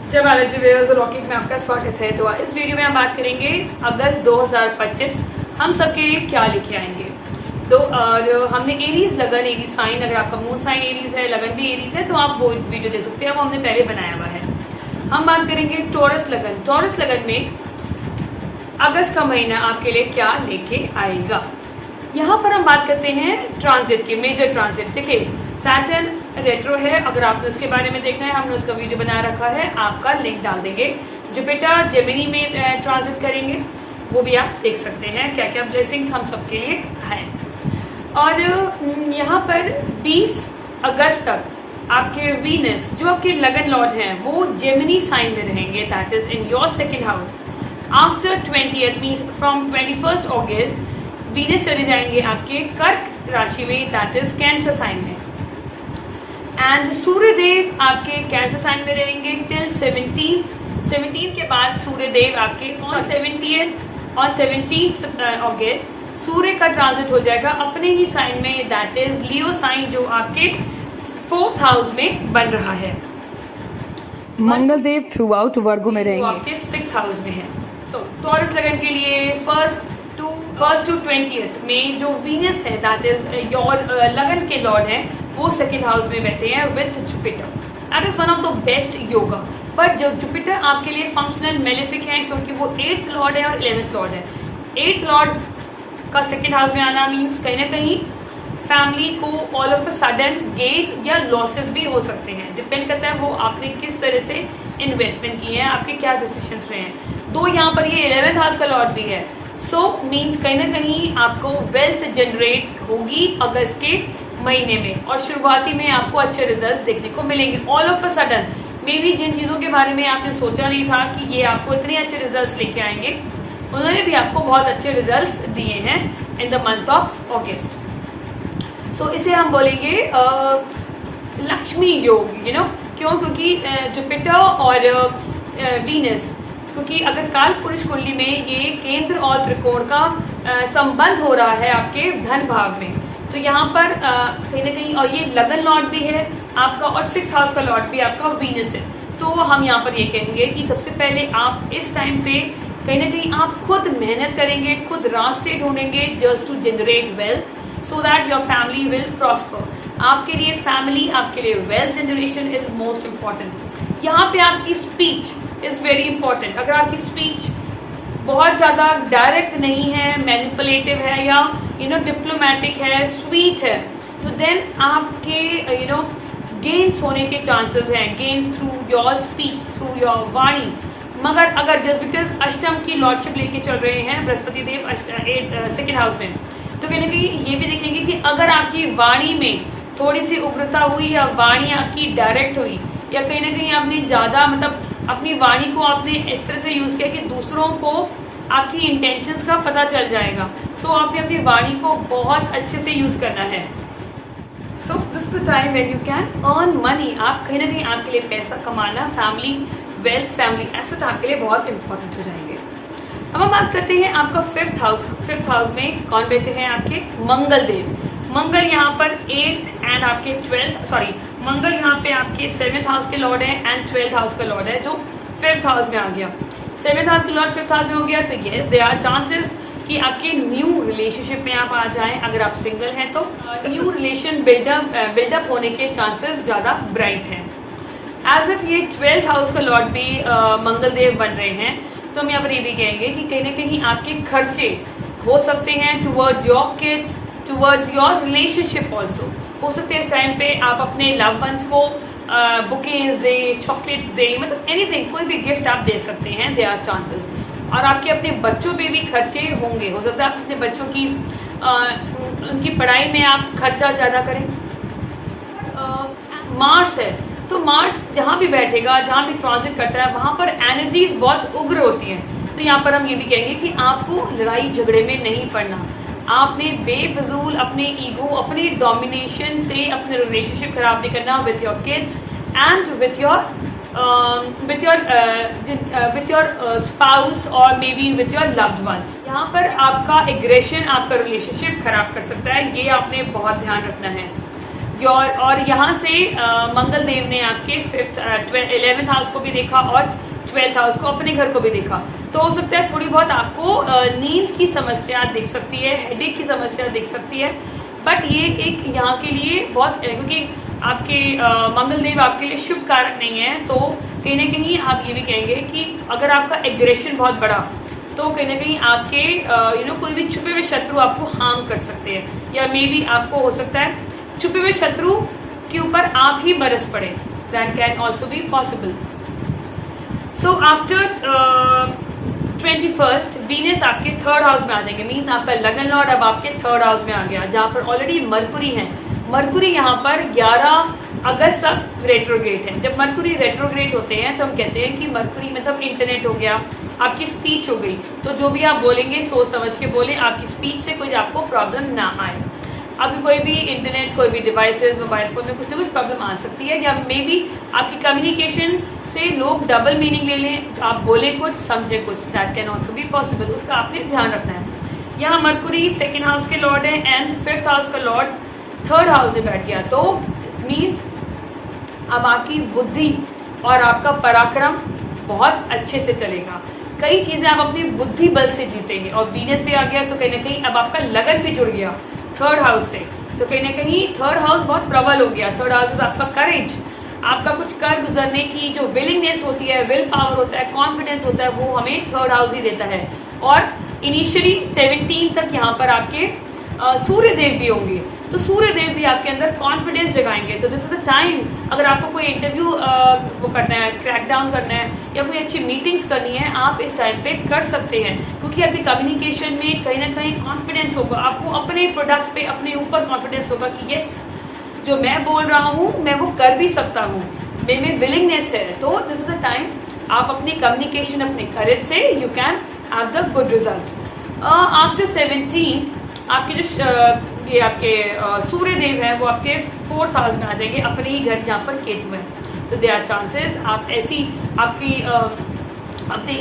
जय Balaji viewers, rocket में आपका स्वागत है। तो इस वीडियो में हम बात करेंगे अगस्त 2025 हम सबके लिए क्या लेके आएंगे। तो और हमने एरीज लगन, एरीज साइन, अगर आपका मून साइन एरीज है, लगन भी एरीज है, तो आप वो वीडियो देख सकते हैं, वो हमने पहले बनाया हुआ है। हम बात करेंगे टॉरस लगन। टॉरस लगन में अगस्त का महीना आपके लिए क्या लेके आएगा। यहाँ पर हम बात करते हैं ट्रांजिट की, मेजर ट्रांजिट। देखिए, सैटर्न रेट्रो है, अगर आपने उसके बारे में देखना है, हमने उसका वीडियो बना रखा है, आपका लिंक डाल देंगे। जुपिटर जेमिनी में ट्रांजिट करेंगे, वो भी आप देख सकते हैं क्या क्या ब्लेसिंग्स हम सबके लिए हैं। और यहाँ पर 20 अगस्त तक आपके वीनस, जो आपके लगन लॉर्ड हैं, वो जेमिनी साइन में रहेंगे, that is in your second house. After 20th means from 21 August Venus चले जाएंगे आपके कर्क राशि में, दैट इज कैंसर साइन में। एंड सूर्यदेव आपके कैंसर साइन में रहेंगे टिल 17 के बाद सूर्यदेव आपके ऑन 17 अगस्त सूर्य का ट्रांजिट हो जाएगा अपने ही साइन में, दैट इज लियो साइन, जो आपके 4th हाउस में बन रहा है। मंगल देव थ्रू आउट वर्गो में रहेंगे, आपके 6th हाउस में है। सो टॉरस लगन के लिए फर्स्ट टू 20th में जो वीनस है, दैट इज योर लगन के लॉर्ड है, वो सेकेंड हाउस में बैठे हैं with Jupiter. That is one of the best yoga. But जो जुपिटर आपके लिए फंक्शनल मेलेफिक है, क्योंकि वो 8th लॉर्ड है और 11th लॉर्ड है। 8th लॉर्ड का सेकेंड हाउस में आना मीन्स कहीं ना कहीं फैमिली को all of a sudden gain या लॉसेस भी हो सकते हैं। डिपेंड करता है वो आपने किस तरह से इन्वेस्टमेंट की है, आपके क्या डिसीजंस रहे हैं। तो यहाँ पर ये 11th हाउस का लॉर्ड भी है, सो मीन्स कहीं ना कहीं आपको वेल्थ जनरेट होगी अगस्त के महीने में, और शुरुआती में आपको अच्छे रिजल्ट्स देखने को मिलेंगे। All of a sudden maybe जिन चीज़ों के बारे में आपने सोचा नहीं था कि ये आपको इतने अच्छे रिजल्ट्स लेके आएंगे, उन्होंने भी आपको बहुत अच्छे रिजल्ट्स दिए हैं in the month of August. So इसे हम बोलेंगे लक्ष्मी योग, क्यों? क्योंकि जुपिटर और वीनस, क्योंकि अगर काल पुरुष कुंडली में ये केंद्र और त्रिकोण का संबंध हो रहा है आपके धन भाव में, तो यहाँ पर कहीं ना कहीं, और ये लगन लॉर्ड भी है आपका, और 6th हाउस का लॉर्ड भी आपका वीनस है। तो हम यहाँ पर ये कहेंगे कि सबसे पहले आप इस टाइम पे कहीं ना कहीं आप खुद मेहनत करेंगे, खुद रास्ते ढूंढेंगे just to generate wealth, so that your family will prosper. आपके लिए फैमिली, आपके लिए wealth generation is most important. यहाँ पे आपकी स्पीच इज़ वेरी इंपॉर्टेंट। अगर आपकी स्पीच बहुत ज़्यादा डायरेक्ट नहीं है, मैनिपुलेटिव है, या डिप्लोमेटिक है, स्वीट है, तो देन आपके गेन्स होने के चांसेस हैं, gains through your speech, through your वाणी। मगर अगर जस्ट बिकॉज अष्टम की लॉर्डशिप लेके चल रहे हैं बृहस्पति देव सेकेंड हाउस में, तो कहीं ना कहीं ये भी देखेंगे कि अगर आपकी वाणी में थोड़ी सी उग्रता हुई, या वाणी आपकी डायरेक्ट हुई, या कहीं ना कहीं आपने ज़्यादा अपनी वाणी को आपने इस तरह से यूज़ किया कि दूसरों को आपकी इंटेंशंस का पता चल जाएगा, सो आपने अपनी वाणी को बहुत अच्छे से यूज़ करना है। So this is the time when you can earn money. आप कहीं ना कहीं आपके लिए पैसा कमाना, फैमिली वेल्थ, फैमिली एसेट आपके लिए बहुत इंपॉर्टेंट हो जाएंगे। अब हम बात करते हैं आपका 5th हाउस। 5th हाउस में कौन बैठे हैं? आपके मंगल देव। मंगल यहाँ पर 8th एंड आपके 12th, मंगल यहाँ पे आपके 7th हाउस के लॉर्ड है एंड 12th हाउस का लॉर्ड है, जो 5th हाउस में आ गया। 7th हाउस का लॉर्ड 5th हाउस में हो गया, तो येस दे आर चांसेस कि आपके न्यू रिलेशनशिप में आप आ जाएं। अगर आप सिंगल हैं तो न्यू रिलेशन बिल्डअप होने के चांसेस ज़्यादा ब्राइट हैं। एज इफ ये 12th हाउस का लॉर्ड भी मंगल देव बन रहे हैं, तो हम यहाँ पर ये भी कहेंगे कि कहीं ना कहीं आपके खर्चे हो सकते हैं towards your kids, towards your relationship also. हो सकते हैं इस टाइम पे आप अपने लव वंस को बुकेज दे, चॉकलेट्स दे, मतलब एनीथिंग, कोई भी गिफ्ट आप दे सकते हैं, दे आर चांसेस। और आपके अपने बच्चों पे भी खर्चे होंगे, हो सकता है आप अपने बच्चों की उनकी पढ़ाई में आप खर्चा ज़्यादा करें। मार्स है, तो मार्स जहाँ भी बैठेगा, जहाँ भी ट्रांजिट करता है, वहाँ पर एनर्जीज बहुत उग्र होती हैं। तो यहाँ पर हम ये भी कहेंगे कि आपको लड़ाई झगड़े में नहीं पड़ना। आपने बेफजूल अपने ईगो, अपनी डोमिनेशन से अपने रिलेशनशिप खराब नहीं करना with your kids and with your spouse और may be with your loved ones. यहाँ पर आपका एग्रेशन आपका रिलेशनशिप खराब कर सकता है, ये आपने बहुत ध्यान रखना है। और यहाँ से मंगल देव ने आपके 11th हाउस को भी देखा और 12th हाउस को, अपने घर को भी देखा। तो हो सकता है थोड़ी बहुत आपको नींद की समस्या दिख सकती है, हेडेक की समस्या दिख सकती है, बट ये एक यहाँ के लिए बहुत, क्योंकि आपके मंगल देव आपके लिए शुभ कारक नहीं है, तो कहीं ना कहीं आप ये भी कहेंगे कि अगर आपका एग्रेशन बहुत बड़ा, तो कहीं ना कहीं आपके कोई भी छुपे हुए शत्रु आपको हार्म कर सकते हैं, या मे बी आपको हो सकता है छुपे हुए शत्रु के ऊपर आप ही बरस पड़े। That can also be possible. So after 21st Venus आपके 3rd हाउस में आ जाएंगे, मीन्स आपका लगन लॉर्ड अब आपके 3rd हाउस में आ गया, जहाँ पर ऑलरेडी मरकुरी है। मरकुरी यहाँ पर 11 अगस्त तक रेट्रोग्रेड है। जब मरकुरी रेट्रोग्रेड होते हैं तो हम कहते हैं कि मरकुरी मतलब इंटरनेट हो गया, आपकी स्पीच हो गई, तो जो भी आप बोलेंगे सोच समझ के बोलें, आपकी स्पीच से कोई आपको प्रॉब्लम ना आए। आपकी कोई भी इंटरनेट, कोई भी डिवाइसेस, मोबाइल फ़ोन में कुछ ना कुछ प्रॉब्लम आ सकती है, या मे बी आपकी कम्युनिकेशन से लोग डबल मीनिंग ले लें, आप बोले कुछ समझे कुछ, that can also be possible. उसका आपने ध्यान रखना है। यहाँ मरकुरी 2nd हाउस के लॉर्ड है एंड 5th हाउस का लॉर्ड 3rd हाउस में बैठ गया, तो मीन्स अब आपकी बुद्धि और आपका पराक्रम बहुत अच्छे से चलेगा। कई चीज़ें आप अपनी बुद्धि बल से जीतेंगे, और वीनस भी आ गया तो कहीं ना कहीं अब आपका लगन भी जुड़ गया 3rd हाउस से, तो कहीं ना कहीं 3rd हाउस बहुत प्रबल हो गया। 3rd हाउस आपका करेज, आपका कुछ कर गुजरने की जो विलिंगनेस होती है, विल पावर होता है, कॉन्फिडेंस होता है, वो हमें 3rd हाउस ही देता है। और इनिशियली 17 तक यहाँ पर आपके सूर्य देव भी होंगे, तो सूर्य देव भी आपके अंदर कॉन्फिडेंस जगाएंगे। तो दिस इज द टाइम, अगर आपको कोई इंटरव्यू वो करना है, क्रैक डाउन करना है, या कोई अच्छी मीटिंग्स करनी है, आप इस टाइम पे कर सकते हैं, क्योंकि आपकी कम्युनिकेशन में कहीं ना कहीं कॉन्फिडेंस होगा, आपको अपने प्रोडक्ट पे, अपने ऊपर कॉन्फिडेंस होगा कि यस, जो मैं बोल रहा हूँ मैं वो कर भी सकता हूँ, मेरे विलिंगनेस है। तो दिस इज द टाइम आप अपनी कम्युनिकेशन, अपने करेज से you can have the good result. After 17 आपके जो ये आपके सूर्य देव हैं वो आपके 4th हाउस में आ जाएंगे, अपने ही घर जहाँ पर केतु है, तो दे आर चांसेस आप ऐसी आपकी अपने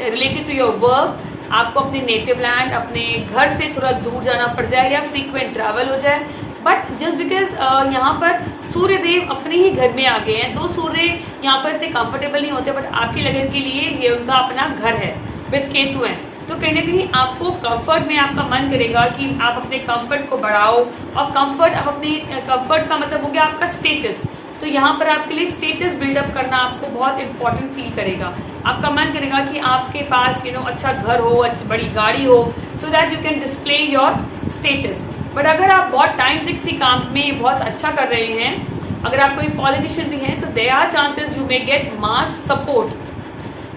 रिलेटेड टू योर वर्क, आपको अपने नेटिव लैंड, अपने घर से थोड़ा दूर जाना पड़ जाए, या फ्रीक्वेंट ट्रैवल हो जाए। बट जस्ट बिकॉज यहाँ पर सूर्य देव अपने ही घर में आ गए हैं, तो सूर्य यहाँ पर इतने कंफर्टेबल नहीं होते, बट आपकी लगन के लिए ये उनका अपना घर है, विद केतु हैं, तो कहीं ना कहीं आपको कंफर्ट में आपका मन करेगा कि आप अपने कंफर्ट को बढ़ाओ। और कंफर्ट, आप अपने कंफर्ट का मतलब हो गया आपका स्टेटस, तो यहाँ पर आपके लिए स्टेटस बिल्डअप करना आपको बहुत इंपॉर्टेंट फील करेगा। आपका मन करेगा कि आपके पास अच्छा घर हो, अच्छी बड़ी गाड़ी हो, so that you can display your status. But अगर आप बहुत टाइम से किसी काम में बहुत अच्छा कर रहे हैं, अगर आप कोई पॉलिटिशियन भी हैं, तो there are chances you may get mass support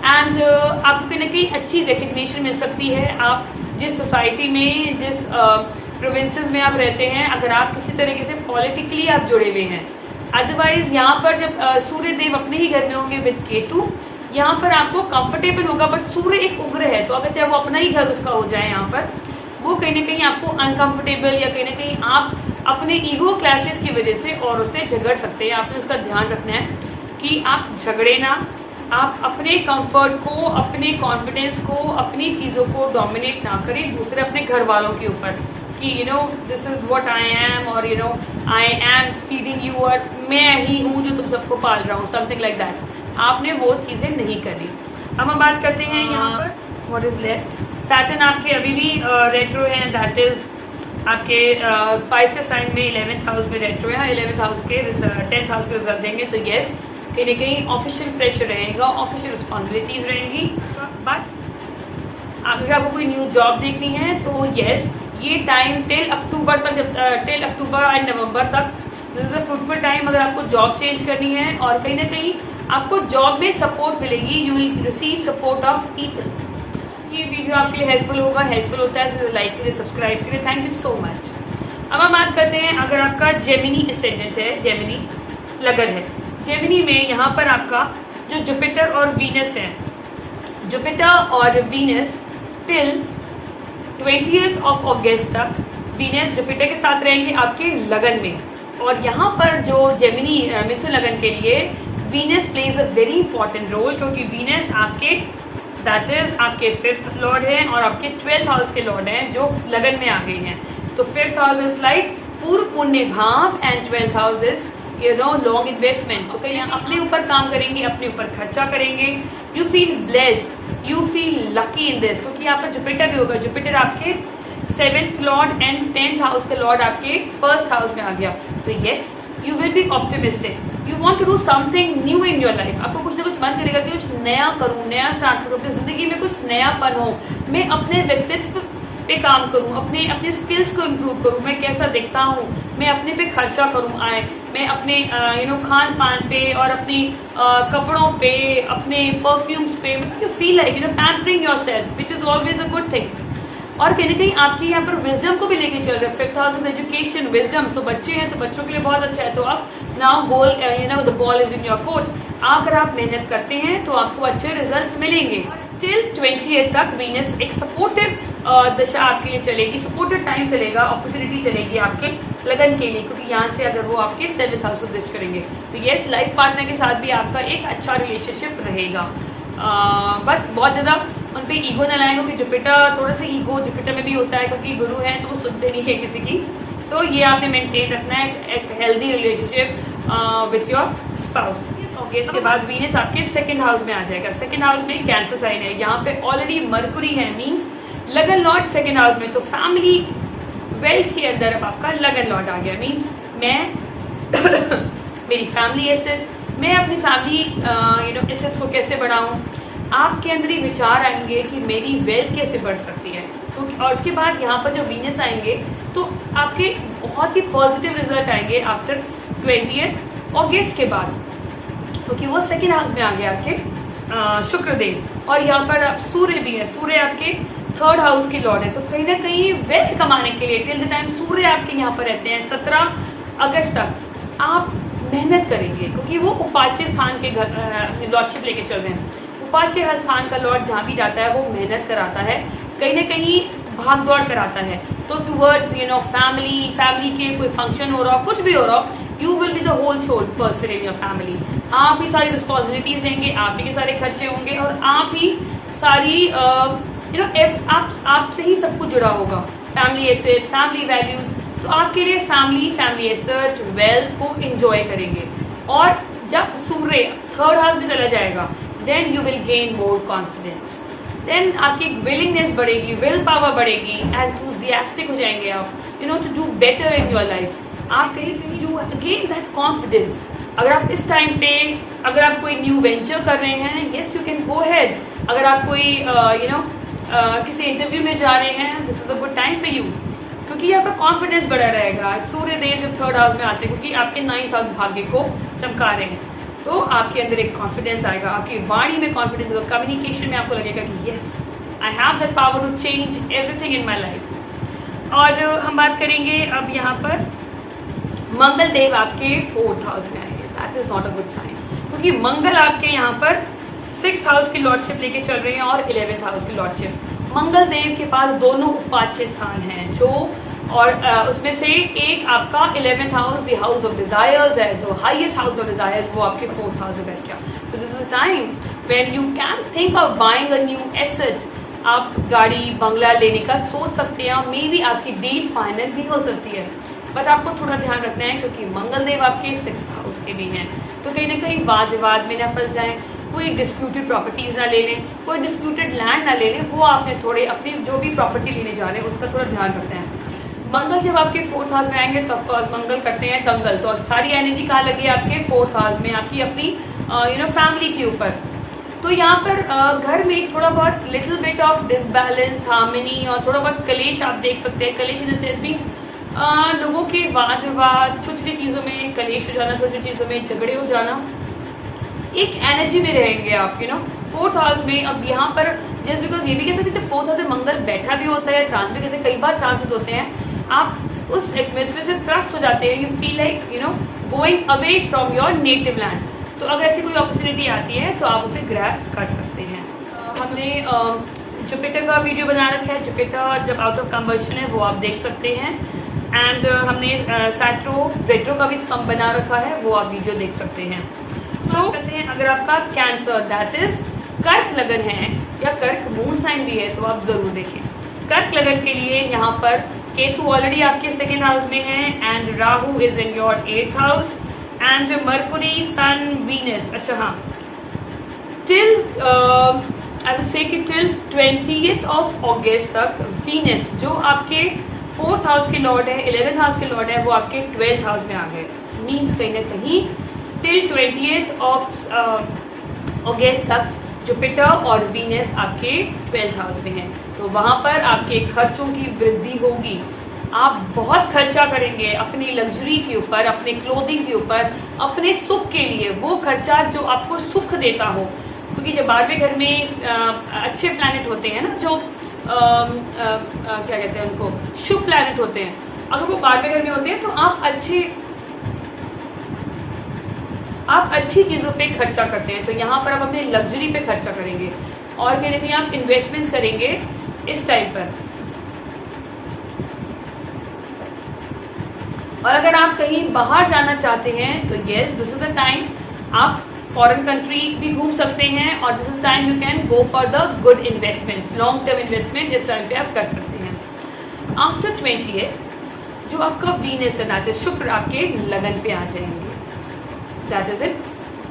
and आपको कहीं ना कहीं अच्छी रिकग्निशन मिल सकती है। आप जिस सोसाइटी में, जिस प्रोविंसेस में आप रहते हैं, अगर आप किसी तरीके से पॉलिटिकली आप जुड़े हुए हैं, अदरवाइज यहाँ पर जब सूर्य देव अपने ही घर में होंगे विद केतु, यहाँ पर आपको कंफर्टेबल होगा, बट सूर्य एक उग्र है, तो अगर चाहे वो अपना ही घर उसका हो जाए, यहाँ पर वो कहीं ना कहीं आपको अनकंफर्टेबल, या कहीं ना कहीं आप अपने ईगो क्लैशेस की वजह से और उससे झगड़ सकते हैं। आपने उसका ध्यान रखना है कि आप झगड़े ना, आप अपने कंफर्ट को, अपने कॉन्फिडेंस को, अपनी चीज़ों को डोमिनेट ना करें दूसरे अपने घर वालों के ऊपर, कि this is what I am, और आई एम फीडिंग यू, और मैं ही हूँ जो तुम सबको पाल रहा हूँ, समथिंग लाइक दैट। आपने वो चीज़ें नहीं करी। अब हम बात करते हैं यहाँ पर व्हाट इज़ लेफ्ट। सैटर्न आपके अभी भी रेट्रो हैं, दैट इज़ आपके पाइसेस साइन में 11th हाउस में रेट्रो है। 11th हाउस के 10th हाउस के रिजल्ट देंगे, तो येस कहीं ना कहीं ऑफिशियल प्रेशर रहेगा, ऑफिशियल रिस्पॉन्सिबिलिटीज़ रहेंगी। बट अगर आपको कोई न्यू जॉब देखनी है, तो येस ये टाइम टिल अक्टूबर तक, जब टिल अक्टूबर एंड नवंबर तक this is a fruitful time अगर आपको जॉब चेंज करनी है, और कहीं ना कहीं आपको जॉब में सपोर्ट मिलेगी, you will receive support of people. ये वीडियो आपके लिए हेल्पफुल होगा, हेल्पफुल होता है तो लाइक करिए, सब्सक्राइब करिए। Thank you so much. अब हम बात करते हैं, अगर आपका जेमिनी असेंडेंट है, जेमिनी लगन है, जेमिनी में यहाँ पर आपका जो जुपिटर और वीनस है, जुपिटर और वीनस टिल 20th ऑफ अगस्त तक वीनस जुपिटर के साथ रहेंगे आपके लगन में। और यहाँ पर जो जेमिनी मिथुन लगन के लिए Venus plays a very important role, क्योंकि वीनस आपके दैट इज आपके 5th लॉर्ड हैं और आपके 12th हाउस के लॉर्ड हैं जो लगन में आ गई हैं। तो 5th हाउस इज लाइक पूर्व पुण्य भाव and 12th house is long investment. तो कहीं अपने ऊपर काम करेंगे, अपने ऊपर खर्चा करेंगे। You feel blessed, you feel lucky in this, क्योंकि यहाँ पर जुपिटर भी होगा। जुपिटर आपके 7th lord and 10th house का लॉर्ड आपके 1st हाउस में आ गया। तो yes, you will be optimistic, you want to do something new in your life. आपको कुछ ना कुछ मन करेगा कि कुछ नया करूँ, नया स्टार्ट करूँ, अपनी ज़िंदगी में कुछ नयापन हो, मैं अपने व्यक्तित्व पे काम करूँ, अपने स्किल्स को इम्प्रूव करूँ, मैं कैसा दिखता हूँ, मैं अपने पे खर्चा करूँ आए, मैं अपने खान पान पे और अपनी कपड़ों पे, अपने परफ्यूम्स पे, मतलब you feel like pampering your self, which is always a good thing. और कहीं ना कहीं आपके यहाँ पर विजडम को भी लेके चल रहे हैं। 5th house is education, wisdom. तो बच्चे हैं तो बच्चों के लिए बहुत अच्छा है। तो अब now goal the ball is in your court. अगर आप मेहनत करते हैं तो आपको अच्छे रिजल्ट मिलेंगे। टिल 20th तक वीनस एक सपोर्टिव दशा आपके लिए चलेगी, सपोर्टिव टाइम चलेगा, अपॉर्चुनिटी चलेगी आपके लगन के लिए, क्योंकि यहाँ से अगर वो आपके 7th हाउस को दृष्ट करेंगे तो येस, लाइफ पार्टनर के साथ भी आपका एक अच्छा रिलेशनशिप रहेगा। बस बहुत ज़्यादा उन पर ईगो न लाएंगे, क्योंकि जुपिटर थोड़ा सा ईगो जुपिटर में भी होता है, क्योंकि गुरु है तो वो सुनते नहीं है किसी की। सो ये आपने मेंटेन रखना है एक healthy relationship with your spouse. Okay, इसके बाद वीनस आपके 2nd हाउस में आ जाएगा। 2nd हाउस में कैंसर साइन है, यहाँ पे ऑलरेडी मरकुरी है, मीन्स लगन लॉर्ड 2nd हाउस में। तो फैमिली वेल्थ के अंदर अब आपका लगन लॉर्ड आ गया, मीन्स मैं मेरी फैमिली एसेट, मैं अपनी फैमिली एसेट्स को कैसे बढ़ाऊँ। आपके अंदर ही विचार आएंगे कि मेरी वेल्थ कैसे बढ़ सकती है। तो और उसके बाद यहाँ पर जब वीनस आएंगे तो आपके बहुत ही पॉजिटिव रिजल्ट आएंगे आफ्टर 20th अगस्त के बाद, क्योंकि वो 2nd हाउस में आ गया आपके शुक्रदेव। और यहाँ पर आप सूर्य भी है, सूर्य आपके 3rd हाउस के लॉर्ड है। तो कहीं ना कहीं वेल्थ कमाने के लिए टिल द टाइम सूर्य आपके यहाँ पर रहते हैं 17 अगस्त तक आप मेहनत करेंगे, क्योंकि वो उपाच्य स्थान के लॉर्डशिप लेके चल रहे हैं। उपाच्य स्थान का लॉर्ड जहाँ भी जाता है वो मेहनत कराता है, कहीं ना कहीं भाग दौड़ कराता है। तो टूवर्ड्स फैमिली के कोई फंक्शन हो रहा हो, कुछ भी हो रहा हो, you will be the whole sole person in your family. आप ही सारी रिस्पॉन्सिबिलिटीज लेंगे, आप ही के सारे खर्चे होंगे और आप ही सारी आपसे ही सब कुछ जुड़ा होगा। फैमिली एसेट, फैमिली वैल्यूज, तो आपके लिए फैमिली एसेट, वेल्थ को एंजॉय करेंगे। और जब सूर्य 3rd हाउस में चला जाएगा then you will gain more confidence, then आपकी विलिंगनेस बढ़ेगी, विल पावर बढ़ेगी, एंथुजियास्टिक हो जाएंगे आप to do better in your life. आप कहीं यू गेन दैट कॉन्फिडेंस। अगर आप इस टाइम पे अगर आप कोई न्यू वेंचर कर रहे हैं, yes you can go had. अगर आप कोई किसी इंटरव्यू में जा रहे हैं, this is a good time for you, क्योंकि यहाँ पर कॉन्फिडेंस बढ़ा रहेगा। सूर्य देव जब 3rd हाउस में आते हैं, क्योंकि आपके 9th हाउस भाग्य को चमका रहे हैं, तो आपके अंदर एक कॉन्फिडेंस आएगा, आपकी वाणी में कॉन्फिडेंस होगा, कम्युनिकेशन में आपको लगेगा कि yes I have that power to change everything in my life. और हम बात करेंगे अब यहाँ पर मंगल देव आपके 4th हाउस में आएंगे। That is not a good sign, क्योंकि मंगल आपके यहाँ पर 6th हाउस की लॉर्डशिप लेके चल रहे हैं और 11th हाउस की लॉर्डशिप। मंगल देव के पास दोनों उपाच्य स्थान हैं, जो और उसमें से एक आपका 11th house the house of desires है, तो हाईएस्ट हाउस ऑफ डिजायर्स वो आपके 4th हाउस में बैठ गया। तो this is time when you can think of buying a new asset. आप गाड़ी बंगला लेने का सोच सकते हैं, और मे बी आपकी डील फाइनल भी हो सकती है, बट आपको थोड़ा ध्यान रखना है, क्योंकि मंगल देव आपके 6th हाउस के भी हैं। तो कहीं ना कहीं वाद विवाद में ना फंस जाएं, कोई डिस्प्यूटेड प्रॉपर्टीज़ ना ले लें, कोई डिस्प्यूटेड लैंड ना ले लें, वो आपने थोड़े अपनी जो भी प्रॉपर्टी लेने जा रहे हैं उसका थोड़ा ध्यान रखना है। मंगल जब आपके 4th हाउस में आएंगे तो ऑफकोर्स मंगल करते हैं दंगल, तो सारी एनर्जी कहाँ लगी है आपके 4th हाउस में, आपकी अपनी फैमिली के ऊपर। तो यहाँ पर घर में थोड़ा बहुत little bit of disbalance, harmony और थोड़ा बहुत कलेश आप देख सकते हैं। कलेश इन द सेंस मीन्स लोगों के वाद विवाद, छोटी छोटी चीज़ों में कलेश हो जाना, छोटी छोटी चीज़ों में झगड़े हो जाना, एक एनर्जी में रहेंगे आप 4th हाउस में। अब यहाँ पर जस्ट बिकॉज ये भी कह सकते हैं 4th हाउस में मंगल बैठा भी होता है, ट्रांस भी कहते हैं, कई बार चांसेस होते हैं आप उस एटमॉस्फेयर से त्रस्त हो जाते हैं, you feel like going away from your native land. तो अगर ऐसी कोई अपॉर्चुनिटी आती है तो आप उसे ग्रैब कर सकते हैं। हमने जुपिटर का वीडियो बना रखा है, जुपिटर जब आउट ऑफ कंबशन है वो आप देख सकते हैं। एंड हमने सैट्रो रेट्रो का भी स्कम बना रखा है, वो आप वीडियो देख सकते हैं। सो कहते हैं अगर आपका कैंसर दैट इज कर्क लगन है या कर्क मून साइन भी है तो आप ज़रूर देखें। कर्क लगन के लिए यहाँ पर केतु ऑलरेडी आपके सेकेंड हाउस में है and Rahu is in your 8th house and Mercury Sun Venus. अच्छा हाँ, टिल आई वुड से कि टिल 20th of August तक वीनस जो आपके 4th हाउस के लॉर्ड है, 11th हाउस के लॉर्ड है, वो आपके 12th हाउस में आ गए। मीन्स कहीं ना कहीं टिल 20th of August तक जुपिटर और वीनस आपके 12th हाउस में हैं, तो वहाँ पर आपके खर्चों की वृद्धि होगी। आप बहुत खर्चा करेंगे अपनी लग्जरी के ऊपर, अपने क्लोथिंग के ऊपर, अपने सुख के लिए, वो खर्चा जो आपको सुख देता हो। क्योंकि जब 12वें घर में अच्छे प्लैनेट होते हैं ना, जो क्या कहते हैं उनको, शुभ प्लैनेट होते हैं, अगर वो 12वें घर में होते हैं तो आप अच्छी चीज़ों पे खर्चा करते हैं। तो यहाँ पर आप अपने लग्जरी पे खर्चा करेंगे और कह लेते हैं आप इन्वेस्टमेंट्स करेंगे इस टाइम पर। और अगर आप कहीं बाहर जाना चाहते हैं तो yes, this is the time. आप फॉरेन कंट्री भी घूम सकते हैं और this is time you can go for the good investments, long term investment इस टाइम पे आप कर सकते हैं। आफ्टर 20th जो आपका वीनस है, दैट इज शुक्र, आपके लगन पे आ जाएंगे, that is in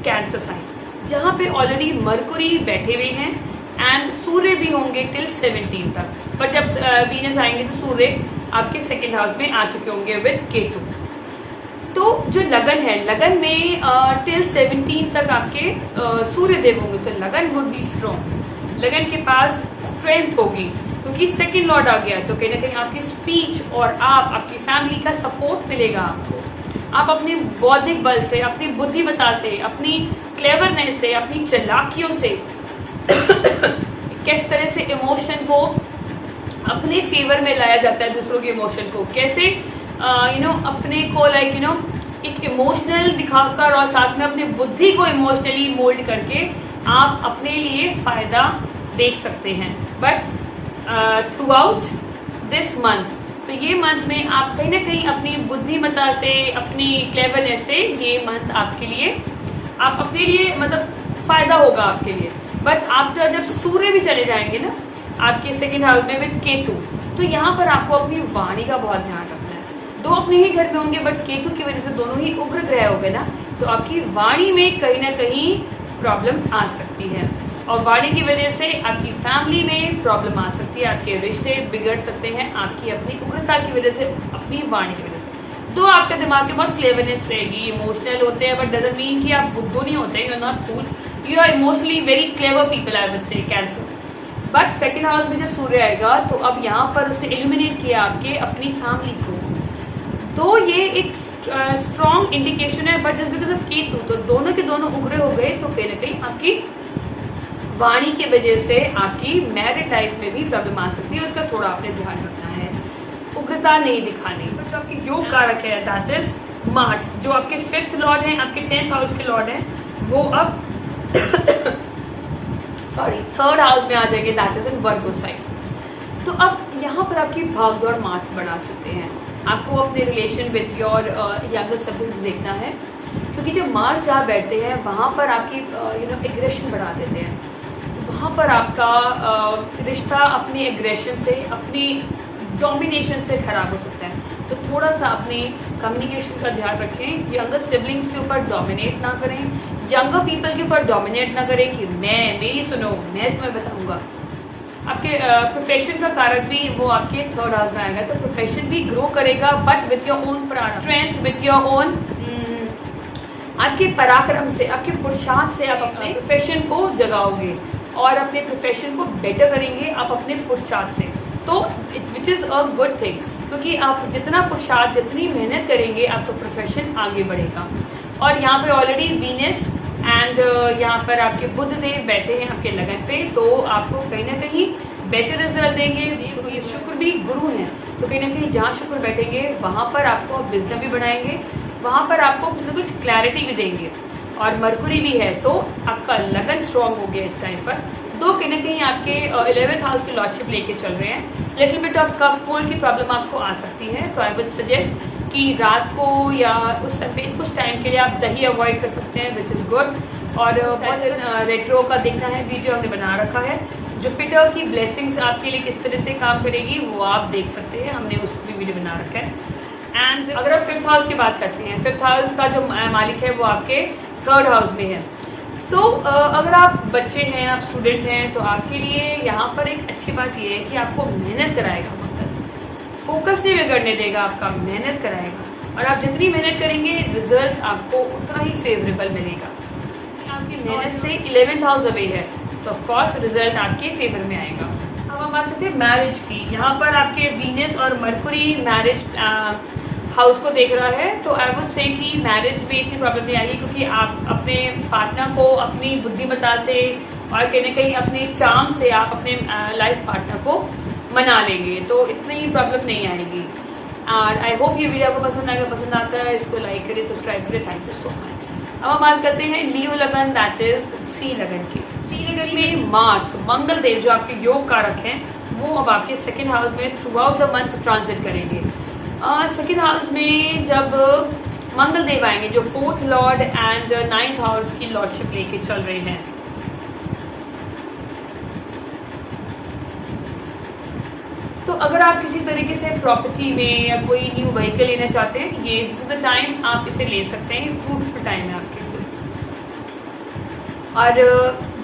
cancer sign, जहाँ पे ऑलरेडी मरकुरी बैठे हुए हैं एंड सूर्य भी होंगे टिल 17 तक। पर जब वीनस आएंगे तो सूर्य आपके सेकेंड हाउस में आ चुके होंगे विद केतु। तो जो लगन है, लगन में टिल 17 तक आपके सूर्य देव होंगे, तो लगन वुड बी स्ट्रॉन्ग, लगन के पास स्ट्रेंथ होगी क्योंकि सेकेंड लॉर्ड आ गया। तो कहीं ना कहीं आपकी स्पीच और आपकी फैमिली का सपोर्ट मिलेगा आपको। आप अपने बौद्धिक बल से, अपनी बुद्धिमत्ता से, अपनी क्लेवरनेस से, अपनी चालाकियों से किस तरह से इमोशन को अपने फेवर में लाया जाता है, दूसरों के इमोशन को कैसे अपने को एक इमोशनल दिखाकर और साथ में अपनी बुद्धि को इमोशनली मोल्ड करके आप अपने लिए फ़ायदा देख सकते हैं। But through out this month, तो ये मंथ में आप कहीं ना कहीं अपनी बुद्धिमत्ता से, अपनी क्लेवरनेस से ये मंथ आपके लिए, आप अपने लिए मतलब फ़ायदा होगा आपके लिए। बट आफ्टर जब सूर्य भी चले जाएंगे ना आपके सेकेंड हाउस में विद केतु, तो यहाँ पर आपको अपनी वाणी का बहुत ध्यान रखना है। दो अपने ही घर में होंगे बट केतु की वजह से दोनों ही उग्र ग्रह हो गए ना, तो आपकी वाणी में कहीं ना कहीं प्रॉब्लम आ सकती है और वाणी की वजह से आपकी फैमिली में प्रॉब्लम आ सकती है, आपके रिश्ते बिगड़ सकते हैं आपकी अपनी उग्रता की वजह से, अपनी वाणी की वजह से। तो आपके दिमाग में बहुत क्लेवरनेस रहेगी, इमोशनल होते हैं बट डजंट मीन कि आप बुद्धू नहीं होते, you are not fool, you are emotionally very clever people, I would say Cancer. But second house में जब सूर्य आएगा तो अब यहाँ पर उसने इल्यूमिनेट किया आपके अपनी फैमिली को, तो ये एक स्ट्रॉन्ग इंडिकेशन है। But just because of Ketu तो दोनों के दोनों उग्र हो गए, तो कहीं ना कहीं आपकी वाणी की वजह से आपकी मैरिड लाइफ में भी प्रॉब्लम आ सकती है, उसका थोड़ा आपने ध्यान रखना है, उग्रता नहीं दिखानी। बट जो आपकी योग कारक है दैट इज मार्स, जो आपके 5th लॉर्ड हैं, आपके 10th हाउस के लॉर्ड हैं, वो अब सॉरी 3rd हाउस में आ जाएंगे, that is in Virgo sign. तो अब यहाँ पर आपकी भागदौड़ मार्स बढ़ा सकते हैं। आपको अपने relation with your younger siblings देखना है, क्योंकि जब मार्स जहाँ बैठते हैं वहाँ पर आपकी एग्रेशन बढ़ा देते हैं, वहाँ पर आपका रिश्ता अपनी एग्रेशन से, अपनी डोमिनेशन से ख़राब हो सकता है। तो थोड़ा सा अपनी कम्युनिकेशन का ध्यान रखें, यंगर सिबलिंग्स के ऊपर डोमिनेट ना करें, यंगर पीपल के ऊपर डोमिनेट ना करें कि मेरी सुनो, मैं तुम्हें बताऊंगा। आपके प्रोफेशन का कारक भी वो आपके 3rd हाउस में आएगा, तो प्रोफेशन भी ग्रो करेगा but with your own strength, with your own आपके पराक्रम से, आपके पुरुषार्थ से आप अपने प्रोफेशन को जगाओगे और अपने प्रोफेशन को बेटर करेंगे आप अपने पुरुषार्थ से, तो विच इज़ अ गुड थिंग, क्योंकि आप जितना पुरुषार्थ, जितनी मेहनत करेंगे आपका प्रोफेशन आगे बढ़ेगा। और यहाँ पे ऑलरेडी वीनस एंड यहाँ पर आपके बुध देव बैठे हैं आपके लगन पे, तो आपको कहीं ना कहीं बेटर रिजल्ट देंगे। ये शुक्र भी गुरु हैं, तो कहीं ना कहीं जहाँ शुक्र बैठेंगे वहाँ पर आपको विजडम भी बढ़ाएंगे, वहाँ पर आपको कुछ ना कुछ क्लैरिटी भी देंगे। और मरकुरी भी है, तो आपका लगन स्ट्रॉन्ग हो गया इस टाइम पर। तो कहीं ना कहीं आपके 11th हाउस की लॉर्डशिप लेके चल रहे हैं। Little bit of cough cold की प्रॉब्लम आपको आ सकती है, तो आई वुड सजेस्ट कि रात को या उस समय कुछ टाइम के लिए आप दही अवॉइड कर सकते हैं, विच इज़ गुड। और रेट्रो का देखना है, वीडियो हमने बना रखा है। जुपिटर की ब्लेसिंग्स आपके लिए किस तरह से काम करेगी वो आप देख सकते हैं, हमने उसको भी वीडियो बना रखा है। एंड अगर आप 5th हाउस की बात करते हैं, 5th हाउस का जो मालिक है वो आपके 3rd हाउस में है। सो अगर आप बच्चे हैं, आप स्टूडेंट हैं, तो आपके लिए यहाँ पर एक अच्छी बात ये है कि आपको मेहनत कराएगा मंगल, फोकस नहीं बिगड़ने देगा आपका, मेहनत कराएगा, और आप जितनी मेहनत करेंगे रिजल्ट आपको उतना ही फेवरेबल मिलेगा। आपकी मेहनत से 11th हाउस अवे है, तो ऑफ कोर्स रिजल्ट आपके फेवर में आएगा। अब हम बात करते हैं मैरिज की। यहाँ पर आपके वीनस और मरकुरी मैरिज हाउस को देख रहा है, तो आई वुड से कि मैरिज में इतनी प्रॉब्लम नहीं आएगी, क्योंकि आप अपने पार्टनर को अपनी बुद्धिमत्ता से और कहीं ना कहीं अपने चार्म से आप अपने लाइफ पार्टनर को मना लेंगे, तो इतनी प्रॉब्लम नहीं आएगी। और आई होप ये वीडियो आपको पसंद आएगा। पसंद आता है इसको लाइक करें, सब्सक्राइब करें। Thank you so much. अब हम बात करते हैं लियो लगन, दैट इज सी लगन की। सी लगन में मार्स, मंगल देव जो आपके योग कारक हैं, वो अब आपके 2nd हाउस में through out the month transit करेंगे। 2nd हाउस में जब मंगल देव आएंगे, जो 4th Lord and 9th house की लॉर्डशिप लेके चल रहे हैं, तो अगर आप किसी तरीके से प्रॉपर्टी में या कोई न्यू व्हीकल लेना चाहते हैं, ये दिस इज द टाइम आप इसे ले सकते हैं। फ्रूटफुल टाइम है आपके लिए। और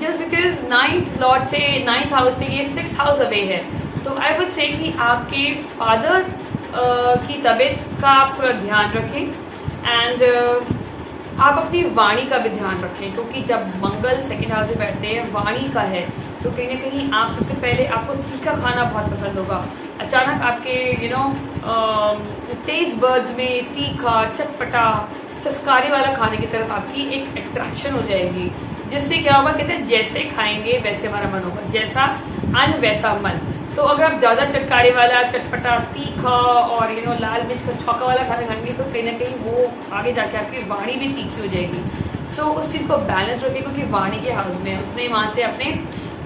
जस्ट बिकॉज 9th लॉर्ड से 9th हाउस से ये 6th हाउस अवे है, तो आई वुड से कि आपके फादर की तबीयत का आप थोड़ा ध्यान रखें, एंड आप अपनी वाणी का भी ध्यान रखें, क्योंकि जब मंगल 2nd हाउस में बैठते हैं, वाणी का है, तो कहीं ना कहीं आप सबसे पहले आपको तीखा खाना बहुत पसंद होगा। अचानक आपके टेस्ट बर्ड्स में तीखा, चटपटा, चस्कारी वाला खाने की तरफ आपकी एक अट्रैक्शन हो जाएगी, जिससे क्या होगा, कहते हैं जैसे खाएंगे वैसे हमारा मन होगा, जैसा अन्न वैसा मन। तो अगर आप ज़्यादा चटकारी वाला, चटपटा, तीखा और लाल मिर्च का छौका वाला खाना खाएंगे, तो कहीं ना कहीं वो आगे जाके आपकी वाणी भी तीखी हो जाएगी। सो उस चीज़ को बैलेंस रखिए, क्योंकि वाणी के हाउस में उसने वहाँ से अपने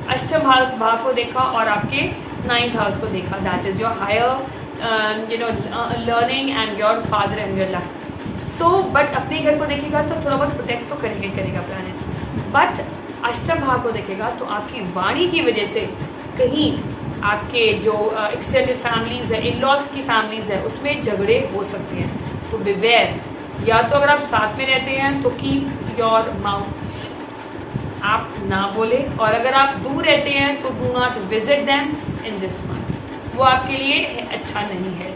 8th भाव को देखा और आपके 9th हाउस को देखा, that is your higher learning and your father and your luck. So but अपने घर को देखेगा तो थोड़ा बहुत प्रोटेक्ट तो करेगा प्लानेट, बट 8th भाव को देखेगा तो आपकी वाणी की वजह से कहीं आपके जो एक्सटेंडेड फैमिलीज़ है, इन-लॉज की फैमिलीज़ है, उसमें झगड़े हो सकते हैं, तो बिवेयर। या तो अगर आप साथ में रहते हैं तो कीप योर माउथ, आप ना बोले, और अगर आप दूर रहते हैं तो do not visit them in this month, वो आपके लिए अच्छा नहीं है।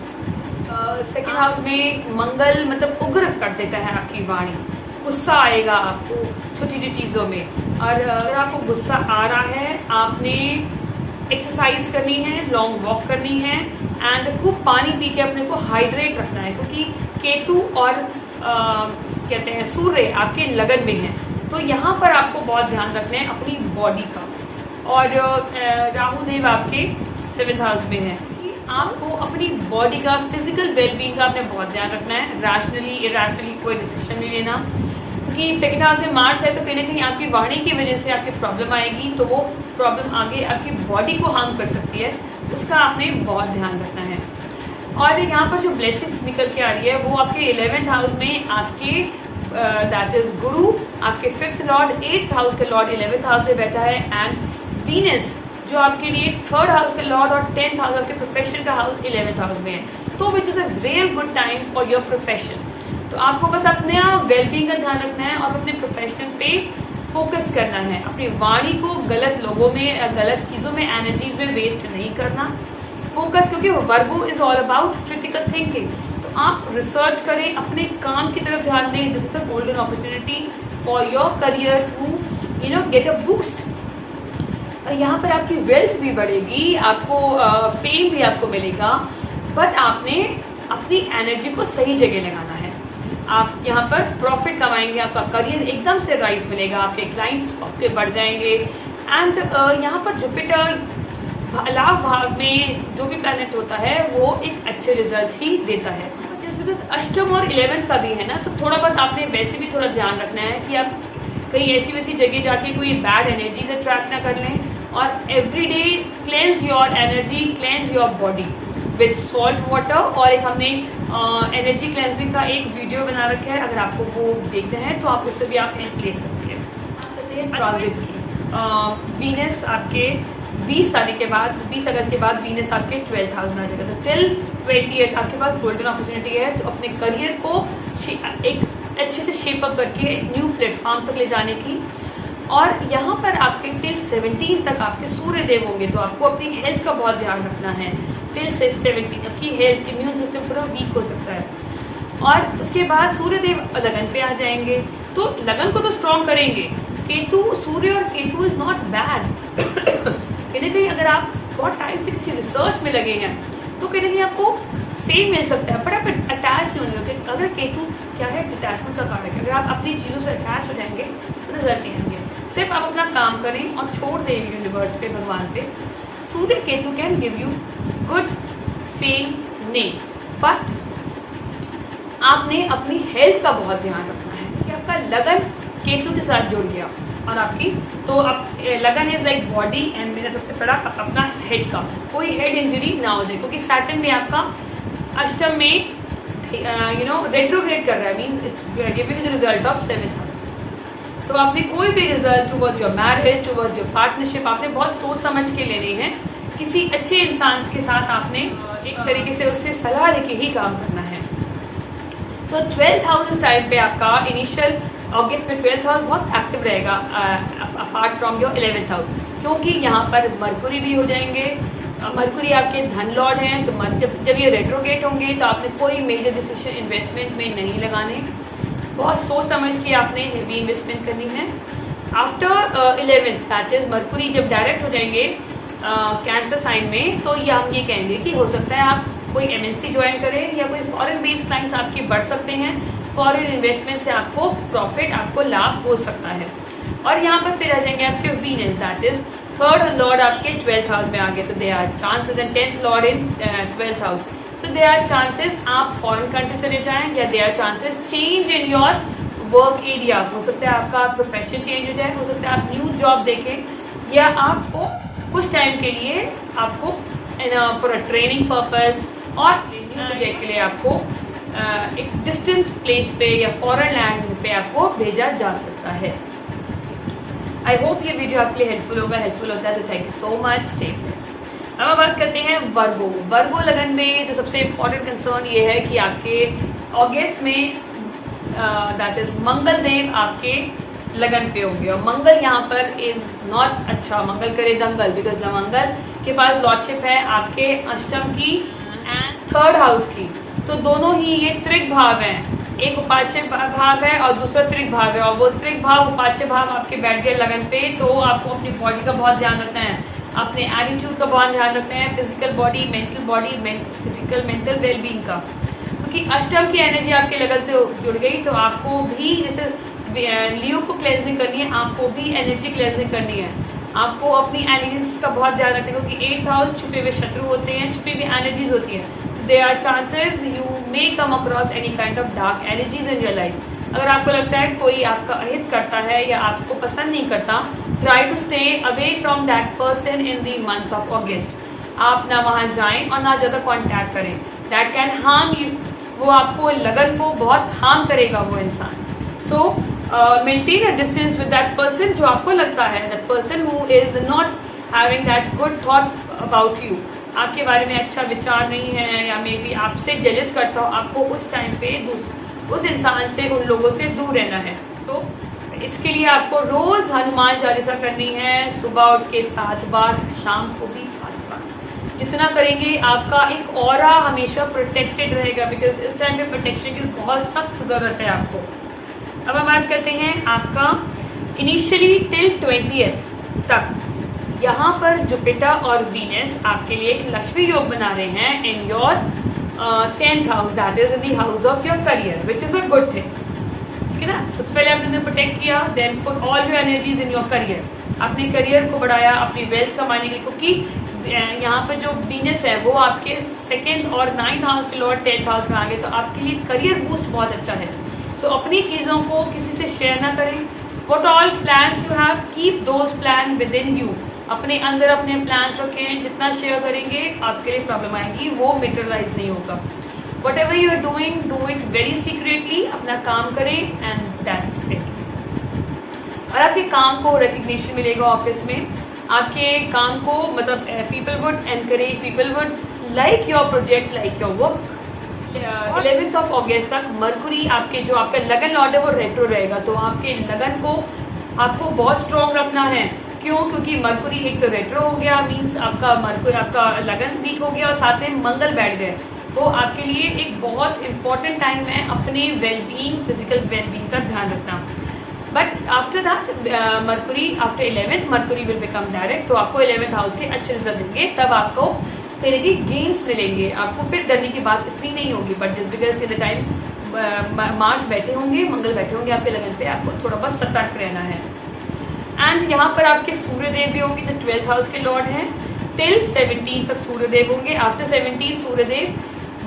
2nd हाउस में मंगल मतलब उग्र कर देता है आपकी वाणी, गुस्सा आएगा आपको छोटी छोटी चीज़ों में, और अगर आपको गुस्सा आ रहा है, आपने एक्सरसाइज करनी है, लॉन्ग वॉक करनी है, एंड खूब पानी पी के अपने को हाइड्रेट रखना है, क्योंकि केतु और कहते हैं सूर्य आपके लगन में हैं, तो यहाँ पर आपको बहुत ध्यान रखना है अपनी बॉडी का। और राहु देव आपके 7th हाउस में है, आपको अपनी बॉडी का, फिजिकल वेलबींग का आपने बहुत ध्यान रखना है। रैशनली इरैशनली कोई डिसीजन नहीं लेना, क्योंकि 2nd हाउस में मार्स है, तो कहीं ना कहीं आपकी वाणी की वजह से आपकी प्रॉब्लम आएगी, तो वो प्रॉब्लम आगे आपकी बॉडी को हार्म कर सकती है, उसका आपने बहुत ध्यान रखना है। और यहाँ पर जो ब्लेसिंग्स निकल के आ रही है, वो आपके 11th हाउस में आपके दैट इज़ गुरु, आपके 5th लॉर्ड, 8th हाउस का लॉर्ड 11th हाउस में बैठा है, एंड वीनस जो आपके लिए 3rd हाउस का लॉर्ड और 10th हाउस आपके प्रोफेशन का हाउस 11th हाउस में है, तो विच is a real good time for your profession. तो आपको बस अपने वेलबींग का ध्यान रखना है और अपने प्रोफेशन पे फोकस करना है, अपनी वाणी को गलत लोगों में, गलत चीज़ों में, एनर्जीज में वेस्ट नहीं करना, फोकस, क्योंकि Virgo is all about critical thinking. तो आप रिसर्च करें, अपने काम की तरफ ध्यान दें, this is the golden opportunity for your career to get a boost. यहाँ पर आपकी वेल्थ भी बढ़ेगी, आपको फेम भी आपको मिलेगा, बट आपने अपनी एनर्जी को सही जगह लगाना है। आप यहाँ पर प्रॉफिट कमाएंगे, आपका करियर एकदम से राइज मिलेगा, आपके क्लाइंट्स आपके बढ़ जाएंगे, एंड यहाँ पर जुपिटर लाभ भाव में जो भी प्लैनेट होता है वो एक अच्छे रिजल्ट ही देता है। बिकॉज 8th और 11th का भी है ना, तो थोड़ा बहुत आपने वैसे भी थोड़ा ध्यान रखना है कि आप कहीं ऐसी वैसी जगह जाके कोई बैड एनर्जीज अट्रैक्ट ना कर लें, और every day cleanse your energy, cleanse your body with salt water. और एक हमने एनर्जी क्लेंजिंग का एक वीडियो बना रखा है, अगर आपको वो देखना है तो आप उससे भी आप हेल्प ले सकते हैं। बात करते हैं ट्रांजिट की। वीनस आपके 20 तारीख के बाद 20 अगस्त के बाद वीनस आपके 12th हाउस में आ जाएगा। तो टिल 20th आपके पास गोल्डन अपॉर्चुनिटी है तो अपने करियर को एक अच्छे से शेप अप करके न्यू प्लेटफॉर्म तक ले जाने की। और यहाँ पर आपके टिल 17 तक आपके सूर्य देव होंगे तो आपको अपनी हेल्थ का बहुत ध्यान रखना है। टिल 17 आपकी हेल्थ, इम्यून सिस्टम थोड़ा वीक हो सकता है। और उसके बाद सूर्य देव लगन पे आ जाएंगे तो लगन को तो स्ट्रॉन्ग करेंगे। केतु, सूर्य और केतु इज़ नॉट बैड। कहीं ना कहीं अगर आप बहुत टाइम से किसी रिसर्च में लगे हैं तो कहीं ना कहीं आपको फेम मिल सकता है, बट आप अटैच नहीं होंगे। अगर केतु क्या है, अटैचमेंट का कारक है। अगर आप अपनी चीज़ों से अटैच हो जाएंगे तो रिजल्ट नहीं आएंगे। सिर्फ आप अपना काम करें और छोड़ दें यूनिवर्स पे, भगवान पे। Surya Ketu can give you good fame name, but आपने अपनी हेल्थ का बहुत ध्यान रखना है कि आपका लगन केतु के साथ जुड़ गया और आपकी तो आप लगन इज लाइक बॉडी एंड मेरा सबसे बड़ा अपना हेड का कोई हेड इंजरी ना हो जाए, क्योंकि सैटर्न में आपका अष्टम में रेट्रोग्रेड कर रहा है, means it's giving the result of 7th house. तो आपने कोई भी result towards your marriage, towards your partnership आपने बहुत सोच समझ के लेने हैं। किसी अच्छे इंसान के साथ आपने एक तरीके से उससे सलाह लेके ही काम करना है। सो 12th हाउस इस टाइम पे आपका इनिशियल अगस्त में 12th हाउस बहुत एक्टिव रहेगा apart from your 11th house, क्योंकि यहाँ पर मरकुरी भी हो जाएंगे। मरकुरी आपके धन लॉर्ड हैं तो जब ये रेट्रोगेट होंगे तो आपने कोई मेजर डिसीजन इन्वेस्टमेंट में नहीं लगाने, बहुत सोच समझ के आपने हेवी इन्वेस्टमेंट करनी है। After 11th that is Mercury जब डायरेक्ट हो जाएंगे कैंसर साइन में, तो ये हम ये कहेंगे कि हो सकता है आप कोई MNC ज्वाइन करें या कोई फॉरेन बेस्ड क्लाइंट्स आपके बढ़ सकते हैं। फॉरेन इन्वेस्टमेंट से आपको प्रॉफिट, आपको लाभ हो सकता है। और यहाँ पर फिर आ जाएंगे आपके Venus that is 3rd Lord आपके 12th हाउस में आ गए, तो they are chances and 10th lord in 12th house. So they are chances आप फॉरेन कंट्री चले जाएं या they are chances change in your work area. हो सकता है आपका प्रोफेशन चेंज हो जाए, हो सकता है आप न्यू जॉब देखें या आपको कुछ टाइम के लिए आपको फॉर अ ट्रेनिंग पर्पस और न्यू प्रोजेक्ट के लिए आपको एक डिस्टेंस प्लेस पे या फॉरेन लैंड पे आपको भेजा जा सकता है। आई होप ये वीडियो आपके लिए हेल्पफुल होगा। हेल्पफुल होता है तो thank you so much, stay blessed. अब हम बात करते हैं वर्गो। वर्गो लगन में जो सबसे इम्पोर्टेंट कंसर्न ये है कि आपके अगस्त में दैट इज मंगल देव आपके लगन पे होंगे और मंगल यहाँ पर इज नॉट अच्छा, मंगल करे दंगल, बिकॉज द मंगल के पास लॉर्डशिप है आपके अष्टम की एंड 3rd हाउस की। तो दोनों ही ये त्रिक भाव हैं, एक उपाच्य भाव है और दूसरा त्रिक भाव है, और वो त्रिक भाव उपाच्य भाव आपके बैठ गए लगन पे। तो आपको अपनी बॉडी का बहुत ध्यान रखना है, अपने एटीट्यूड का बहुत ध्यान रखना है, physical body, physical mental wellbeing का, क्योंकि अष्टम की एनर्जी आपके लगन से जुड़ गई। तो आपको भी जैसे लियो को क्लेंजिंग करनी है, आपको भी एनर्जी क्लेंजिंग करनी है। आपको अपनी एनर्जीज का बहुत ध्यान रखना है, क्योंकि 8th हाउस छुपे हुए शत्रु होते हैं, छुपी हुई एनर्जीज होती हैं। There are chances you may come across any kind of dark energies in your life. अगर आपको लगता है कोई आपका अहित करता है या आपको पसंद नहीं करता, try to stay away from that person in the month of August. आप ना वहाँ जाएं और ना ज़्यादा कांटेक्ट करें, that can harm you. वो आपको लगन को बहुत हार्म करेगा वो इंसान। So maintain a distance with that person जो आपको लगता है, that person who is not having that good thoughts about you, आपके बारे में अच्छा विचार नहीं है या मे बी आपसे जेलस करता हो, आपको उस टाइम पे उस इंसान से, उन लोगों से दूर रहना है। सो इसके लिए आपको रोज़ हनुमान चालीसा करनी है, सुबह उठ के 7 बार, शाम को भी 7 बार। जितना करेंगे आपका एक ऑरा हमेशा प्रोटेक्टेड रहेगा, बिकॉज इस टाइम पे प्रोटेक्शन की बहुत सख्त ज़रूरत है आपको। अब हम बात करते हैं आपका इनिशियली टिल 20th तक। यहाँ पर जुपिटर और वीनस आपके लिए एक लक्ष्मी योग बना रहे हैं in your 10th house, that is in the house of your career, which is a good thing. ठीक है ना। सबसे पहले आपने प्रोटेक्ट किया, then put all your energies in your career. अपने करियर को बढ़ाया, अपनी वेल्थ कमाने के लिए, क्योंकि यहाँ पर जो वीनस है वो आपके 2nd और 9th हाउस के लॉर्ड 10th हाउस में आ गए, तो आपके लिए करियर बूस्ट बहुत अच्छा है। सो अपनी चीज़ों को किसी से शेयर ना करें। What all plans you have, keep those plan with in you. अपने अंदर अपने प्लान्स रखें, जितना शेयर करेंगे आपके लिए प्रॉब्लम आएगी, वो मेटेरियलाइज नहीं होगा। Whatever you are doing, do it very secretly, अपना काम करें एंड दैट्स इट। और आपके काम को रिकग्निशन मिलेगा ऑफिस में, आपके काम को मतलब people would encourage, people would like your project, like your work. 11th of अगस्त तक मरकुरी आपके जो आपका लगन लॉर्ड है वो रेट्रो रहेगा, तो आपके लगन को आपको बहुत स्ट्रॉन्ग रखना है। क्यों? क्योंकि मरकुरी एक तो रेट्रो हो गया, मीन्स आपका मरकुरी आपका लगन वीक हो गया और साथ में मंगल बैठ गए, तो आपके लिए एक बहुत इंपॉर्टेंट टाइम है अपने वेलबींग, फिजिकल वेलबींग का ध्यान रखना। But after that Mercury after 11th Mercury will become direct, तो आपको 11th हाउस के अच्छे रिजल्ट देंगे, तब आपको कहीं की गेन्स मिलेंगे, आपको फिर डरने की बात इतनी नहीं होगी। But just because till the time Mars बैठे होंगे, मंगल बैठे होंगे आपके लगन पे, आपको थोड़ा बहुत सतर्क रहना है। एंड यहाँ पर आपके सूर्यदेव भी होंगे जो 12th हाउस के लॉर्ड हैं, टिल 17 तक सूर्यदेव होंगे। आफ्टर 17 सूर्यदेव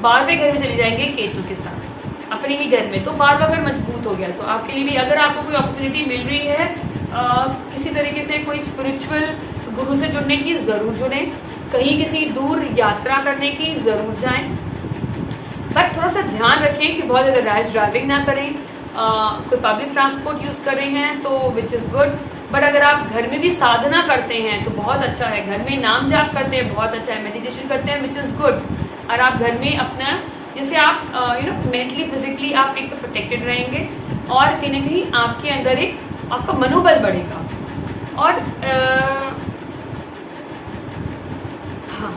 12वें घर में चले जाएंगे केतु के साथ अपने ही घर में, तो 12वां घर मजबूत हो गया। तो आपके लिए भी अगर आपको कोई अपॉर्चुनिटी मिल रही है किसी तरीके से कोई स्पिरिचुअल गुरु से जुड़ने की, ज़रूर जुड़ें। कहीं किसी दूर यात्रा करने की ज़रूर जाएं, बट थोड़ा सा ध्यान रखें कि बहुत ज़्यादा रैश ड्राइविंग ना करें। कोई पब्लिक ट्रांसपोर्ट यूज़ कर रहे हैं तो विच इज़ गुड, बट अगर आप घर में भी साधना करते हैं तो बहुत अच्छा है, घर में नाम जाप करते हैं बहुत अच्छा है, मेडिटेशन करते हैं विच इज़ गुड। और आप घर में अपना जैसे आप मेंटली फिजिकली आप एक तो प्रोटेक्टेड रहेंगे और कहीं ना कहीं आपके अंदर एक आपका मनोबल बढ़ेगा। और हाँ,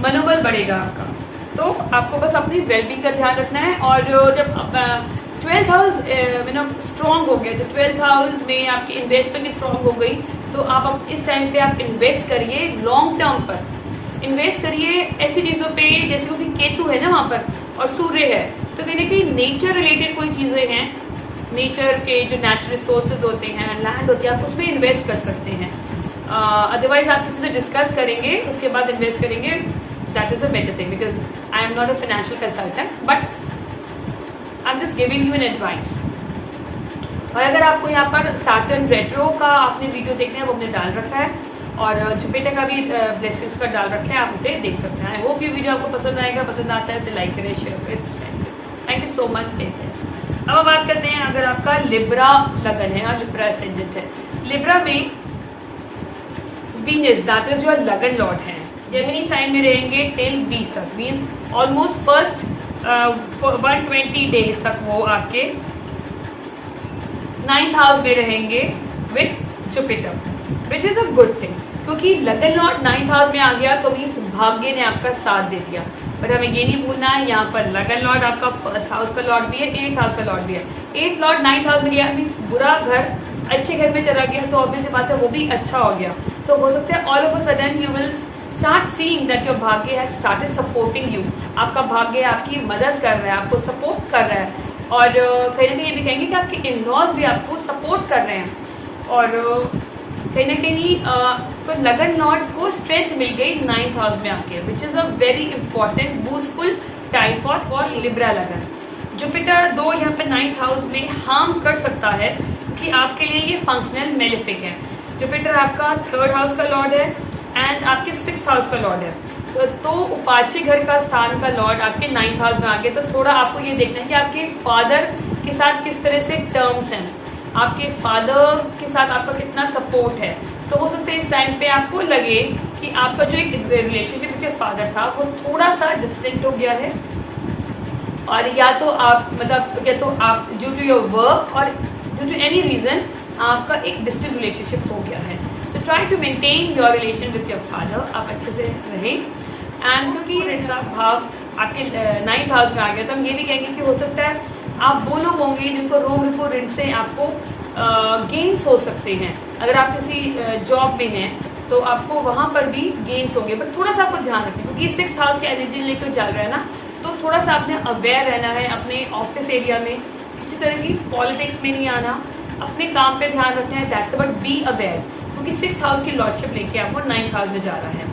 मनोबल बढ़ेगा आपका, तो आपको बस अपनी वेलबींग का ध्यान रखना है। और जब 12th हाउस स्ट्रॉन्ग हो गया, तो 12th हाउस में आपकी इन्वेस्टमेंट भी स्ट्रॉन्ग हो गई, तो आप अब इस टाइम पे आप इन्वेस्ट करिए, लॉन्ग टर्म पर इन्वेस्ट करिए ऐसी चीज़ों पे, जैसे वो भी केतु है ना वहाँ पर और सूर्य है, तो कहीं ना कहीं नेचर रिलेटेड कोई चीज़ें हैं, नेचर के जो नेचुरल रिसोर्सेज होते हैं, लैंड होती है, आप उसमें इन्वेस्ट कर सकते हैं। अदरवाइज आप किसी से डिस्कस करेंगे उसके बाद इन्वेस्ट करेंगे, that is a better thing, because I am not a financial consultant, but I am just giving you an advice. और अगर आपको यहाँ पर सैटर्न रेट्रो का आपने वीडियो देखना है वो हमने डाल रखा है, और जुपिटर का भी ब्लेसिंग्स का डाल रखा है, आप उसे देख सकते हैं। आई होप ये वीडियो आपको पसंद आएगा, पसंद आता है इसे लाइक करें, शेयर करें, सब्सक्राइब करें। Thank you so much, stay blessed. अब बात करते हैं अगर आपका लिब्रा लगन है और लिब्रा एसेंडेंट है। लिब्रा में वीनस दैट इज योर लगन लॉर्ड है, जेमिनी साइन में रहेंगे टिल 20 तक, मीन्स ऑलमोस्ट फर्स्ट 120 डेज तक वो आपके 9th हाउस में रहेंगे with Jupiter, which is a good thing, क्योंकि लगन लॉर्ड 9th हाउस में आ गया तो मीन्स भाग्य ने आपका साथ दे दिया। बट हमें ये नहीं भूलना है, यहाँ पर लगन लॉर्ड आपका 1st हाउस का लॉर्ड भी है, 8th हाउस का लॉर्ड भी है। 8th लॉर्ड 9th हाउस में गया, मीन्स बुरा घर अच्छे घर में चला गया, तो ऑब्वियस बात है वो भी अच्छा हो गया। तो हो सकता है all of a sudden you will start seeing that your भाग्य हैव स्टार्टेड सपोर्टिंग यू, आपका भाग्य आपकी मदद कर रहा है, आपको सपोर्ट कर रहा है। और कहीं ना कहीं ये भी कहेंगे कि आपके इन-लॉज भी आपको सपोर्ट कर रहे हैं। और कहीं ना कहीं तो लगन लॉर्ड को स्ट्रेंथ मिल गई 9th हाउस में आपके, which is a very important boostful time for Libra लगन। जुपिटर दो यहाँ पे 9th हाउस में हार्म कर सकता है, क्योंकि आपके लिए ये फंक्शनल मेलेफिक है। जुपिटर आपका 3rd हाउस का लॉर्ड है एंड आपके 6th हाउस का लॉर्ड है, तो उपाची घर का स्थान का लॉर्ड आपके 9th हाउस में आ गया। तो थोड़ा आपको ये देखना है कि आपके फादर के साथ किस तरह से टर्म्स हैं, आपके फादर के साथ आपका कितना सपोर्ट है। तो हो सकता है इस टाइम पे आपको लगे कि आपका जो एक रिलेशनशिप विद फादर था वो थोड़ा सा डिस्टेंट हो गया है, और या तो आप मतलब या तो आप ड्यू टू योर वर्क और ड्यू टू एनी रीज़न आपका एक डिस्टेंट रिलेशनशिप हो गया है। तो try to maintain your relation with your father, आप अच्छे से रहें। एंड क्योंकि भाव आपके 9th हाउस में आ गया, तो हम ये भी कहेंगे कि हो सकता है आप वो लोग होंगे जिनको रोग ऋण से आपको गेन्स हो सकते हैं। अगर आप किसी जॉब में हैं तो आपको वहाँ पर भी गेन्स होंगे, बट थोड़ा सा आपको ध्यान रखना, क्योंकि 6th हाउस की एनर्जी लेकर चल रहा है ना, तो थोड़ा सा आपने अवेयर रहना है अपने ऑफिस एरिया में, किसी तरह की पॉलिटिक्स में नहीं आना, अपने काम पे ध्यान रखना है। दैट्स अबाउट बी अवेयर, क्योंकि 6th हाउस की लॉर्डशिप लेके आपको 9th हाउस में जा रहा है,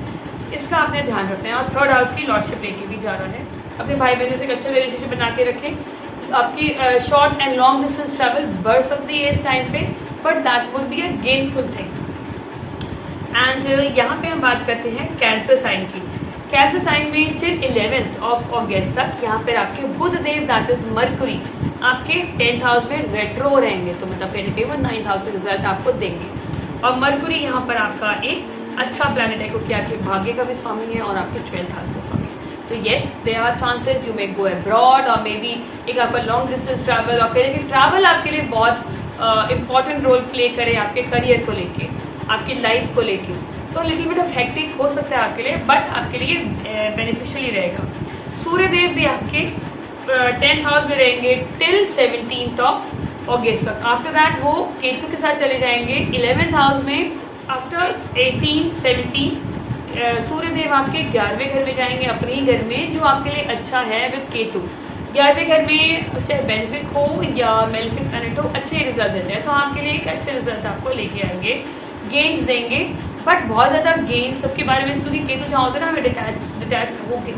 इसका आपने ध्यान रखना है। और 3rd हाउस की लॉर्डशिप लेके भी जा रहा है। अपने भाई बहनों से एक अच्छा रिलेशनशिप बना के रखें। आपकी short and long distance travel बढ़ सकती है इस टाइम पे, but that would be a gainful thing. And यहाँ पे हम बात करते हैं कैंसर साइन की। कैंसर साइन में टिल 11th ऑफ अगस्त तक यहाँ पर आपके बुध देव दैट इज मरकुरी आपके 10th हाउस में रेट्रो रहेंगे, तो मतलब कहीं ना कहीं वो 9th हाउस में रिजल्ट आपको देंगे। और मरकुरी यहाँ पर आपका एक अच्छा प्लैनेट है क्योंकि आपके भाग्य का भी स्वामी है और आपके 12th हाउस का स्वामी है। तो yes, there are chances you may go abroad और मे बी एक आपका लॉन्ग डिस्टेंस ट्रैवल, और कहीं कि ट्रैवल आपके लिए बहुत इंपॉर्टेंट रोल प्ले करे आपके करियर को लेके, आपकी लाइफ को लेके। तो लिटिल बिट ऑफ हेक्टिक हो सकता है आपके लिए, बट आपके लिए बेनिफिशियली रहेगा। सूर्यदेव भी आपके 10th हाउस में रहेंगे टिल 17th ऑफ अगस्त तक। आफ्टर दैट वो केतु के साथ चले जाएंगे 11th हाउस में। आफ्टर 18-17 सूर्यदेव आपके 11वें घर में जाएंगे, अपने ही घर में, जो आपके लिए अच्छा है विद केतु। 11वें घर में चाहे बेनिफिक हो या मेलिफिक प्लैनेट हो, अच्छे रिजल्ट देते हैं। तो आपके लिए एक अच्छे रिजल्ट आपको लेके आएंगे, गेन्स देंगे, बट बहुत ज़्यादा गेन सबके बारे में, क्योंकि केतु जहाँ होता है ना हमें डिटैच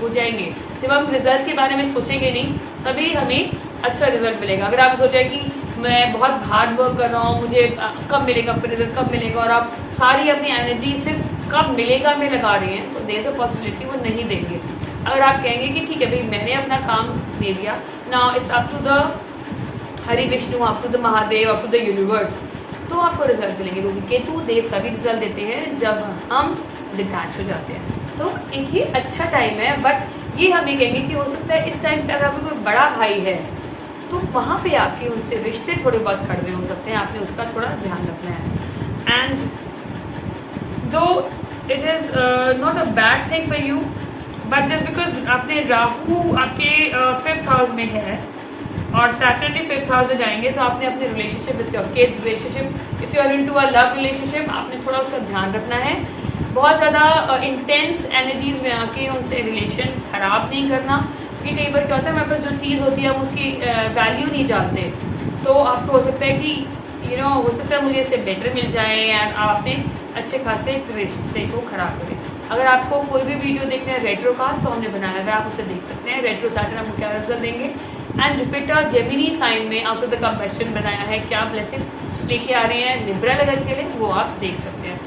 हो जाएंगे। जब हम रिजल्ट के बारे में सोचेंगे नहीं तभी हमें अच्छा रिजल्ट मिलेगा। अगर आप सोचें कि मैं बहुत हार्ड वर्क कर रहा हूँ, मुझे कब मिलेगा रिजल्ट, कब मिलेगा, और आप सारी अपनी एनर्जी सिर्फ कब मिलेगा में लगा रहे हैं, तो देयर इज अ पॉसिबिलिटी वो नहीं देंगे। अगर आप कहेंगे कि ठीक है भाई मैंने अपना काम दे दिया, now it's up to the Hari Vishnu, up to the Mahadev, up to the universe, तो आपको रिजल्ट मिलेंगे। क्योंकि केतु देव तभी रिजल्ट देते हैं जब हम डिटैच हो जाते हैं। तो एक ही अच्छा टाइम है, बट ये हम ये कहेंगे कि हो सकता है इस टाइम पे अगर आपको कोई बड़ा भाई है तो वहाँ पे आपके उनसे रिश्ते थोड़े बहुत कड़वे हो सकते हैं, आपने उसका थोड़ा ध्यान रखना है। एंड दो it is not a bad thing for you, but just because आपने राहु आपके 5th हाउस में है और सैटर्न भी 5th हाउस में जाएंगे, तो आपने अपने relationship with your kids, relationship if you are into a love relationship, आपने थोड़ा उसका ध्यान रखना है। बहुत ज़्यादा इंटेंस एनर्जीज में आके उनसे रिलेशन ख़राब नहीं करना, क्योंकि कई बार क्या होता है हमारे पास जो चीज़ होती है हम उसकी वैल्यू नहीं जानते, तो आपको हो सकता है कि हो सकता है मुझे इससे बेटर मिल जाए एंड आप अपने अच्छे खासे रिश्ते को ख़राब करें। अगर आपको कोई भी वीडियो देखना है रेट्रो का, तो हमने बनाया हुआ है, आप उसे देख सकते हैं। रेट्रो सैटर्न आपको क्या रिजल्ट देंगे, एंड जुपिटर जेमिनी साइन में आउट ऑफ द कंपैशन बनाया है, क्या ब्लेसिंग्स लेके आ रहे हैं लिब्रा लगन के लिए, वो आप देख सकते हैं।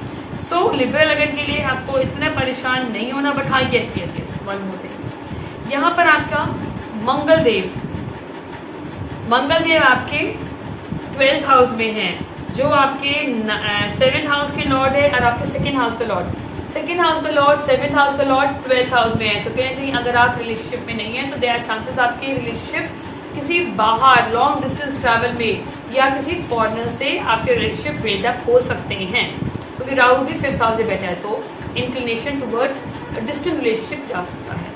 सो लिब्रा लगन के लिए आपको इतना परेशान नहीं होना, बट हाँ यस वन मोर थिंग, यहाँ पर आपका मंगल देव आपके 12th हाउस में हैं, जो आपके 7th हाउस के लॉर्ड है और आपके 2nd हाउस का लॉर्ड। 2nd हाउस का लॉर्ड, 7th हाउस का लॉर्ड 12th हाउस में है, तो कहीं ना कहीं अगर आप रिलेशनशिप में नहीं हैं तो देयर आर चांसेस आपके रिलेशनशिप किसी बाहर लॉन्ग डिस्टेंस ट्रैवल में या किसी फॉरेनर से आपके रिलेशनशिप बिल्डअप हो सकते हैं, क्योंकि राहु भी 5th हाउस में बैठा है, तो इंक्लिनेशन टुवर्ड्स डिस्टेंट रिलेशनशिप जा सकता है।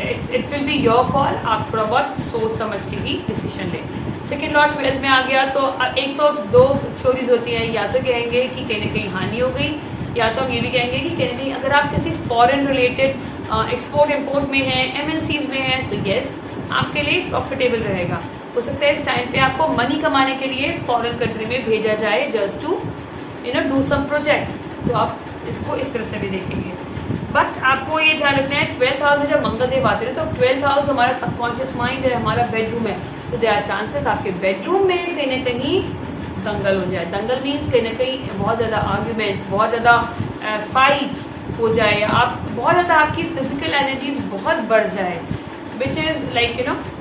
It will be your call, आप थोड़ा बहुत सोच समझ के ही डिसीजन लें। 2nd लॉर्ड 12th में आ गया तो एक तो दो थ्योरीज होती हैं, या तो कहेंगे कि कहीं ना कहीं हानि हो गई, या तो हम ये भी कहेंगे कि कहीं ना कहीं अगर आप किसी फॉरेन रिलेटेड एक्सपोर्ट इम्पोर्ट में हैं, MNCs में हैं, तो येस आपके लिए प्रॉफिटेबल रहेगा। हो सकता है इस टाइम पे आपको मनी कमाने के लिए फॉरेन कंट्री में भेजा जाए just to do some project, तो आप इसको इस तरह से भी देखेंगे। बट आपको ये ध्यान रखना है 12th हाउस में जब मंगल देव आते हैं तो 12th हाउस हमारा सबकॉन्शियस माइंड है, हमारा बेडरूम है, तो देयर आर चांसेस आपके बेडरूम में कहीं ना कहीं दंगल हो जाए। दंगल मीन्स कहीं ना कहीं बहुत ज़्यादा आर्ग्यूमेंट्स, बहुत ज़्यादा फाइट्स हो जाए, आप बहुत ज़्यादा आपकी फिजिकल एनर्जीज बहुत बढ़ जाए, which is like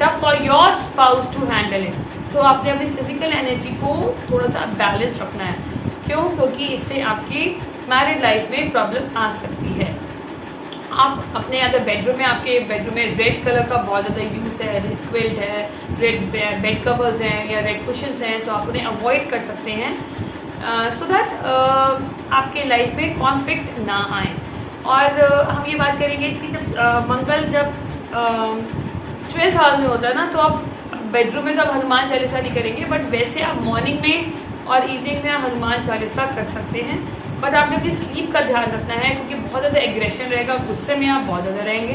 tough for your spouse to handle it. तो आपने अपनी फिजिकल एनर्जी को थोड़ा सा बैलेंस रखना है। क्यों? क्योंकि इससे आपकी मैरिड लाइफ में प्रॉब्लम आ सकती है। आप अपने अगर बेडरूम में, आपके बेडरूम में रेड कलर का बहुत ज़्यादा यूज़ है, रेड क्विल्ट है, रेड बेड कवर्स हैं या रेड कुशन्स हैं, तो आप उन्हें अवॉइड कर सकते हैं सो दैट आपके लाइफ में कॉन्फ्लिक्ट ना आए। और हम ये बात करेंगे कि जब मंगल जब 12th हाउस में होता है ना, तो आप बेडरूम में जब हनुमान चालीसा नहीं करेंगे, बट वैसे आप मॉर्निंग में और इवनिंग में हनुमान चालीसा कर सकते हैं। बट आपने अपनी स्लीप का ध्यान रखना है, क्योंकि बहुत ज़्यादा एग्रेशन रहेगा, गुस्से में आप बहुत ज़्यादा रहेंगे,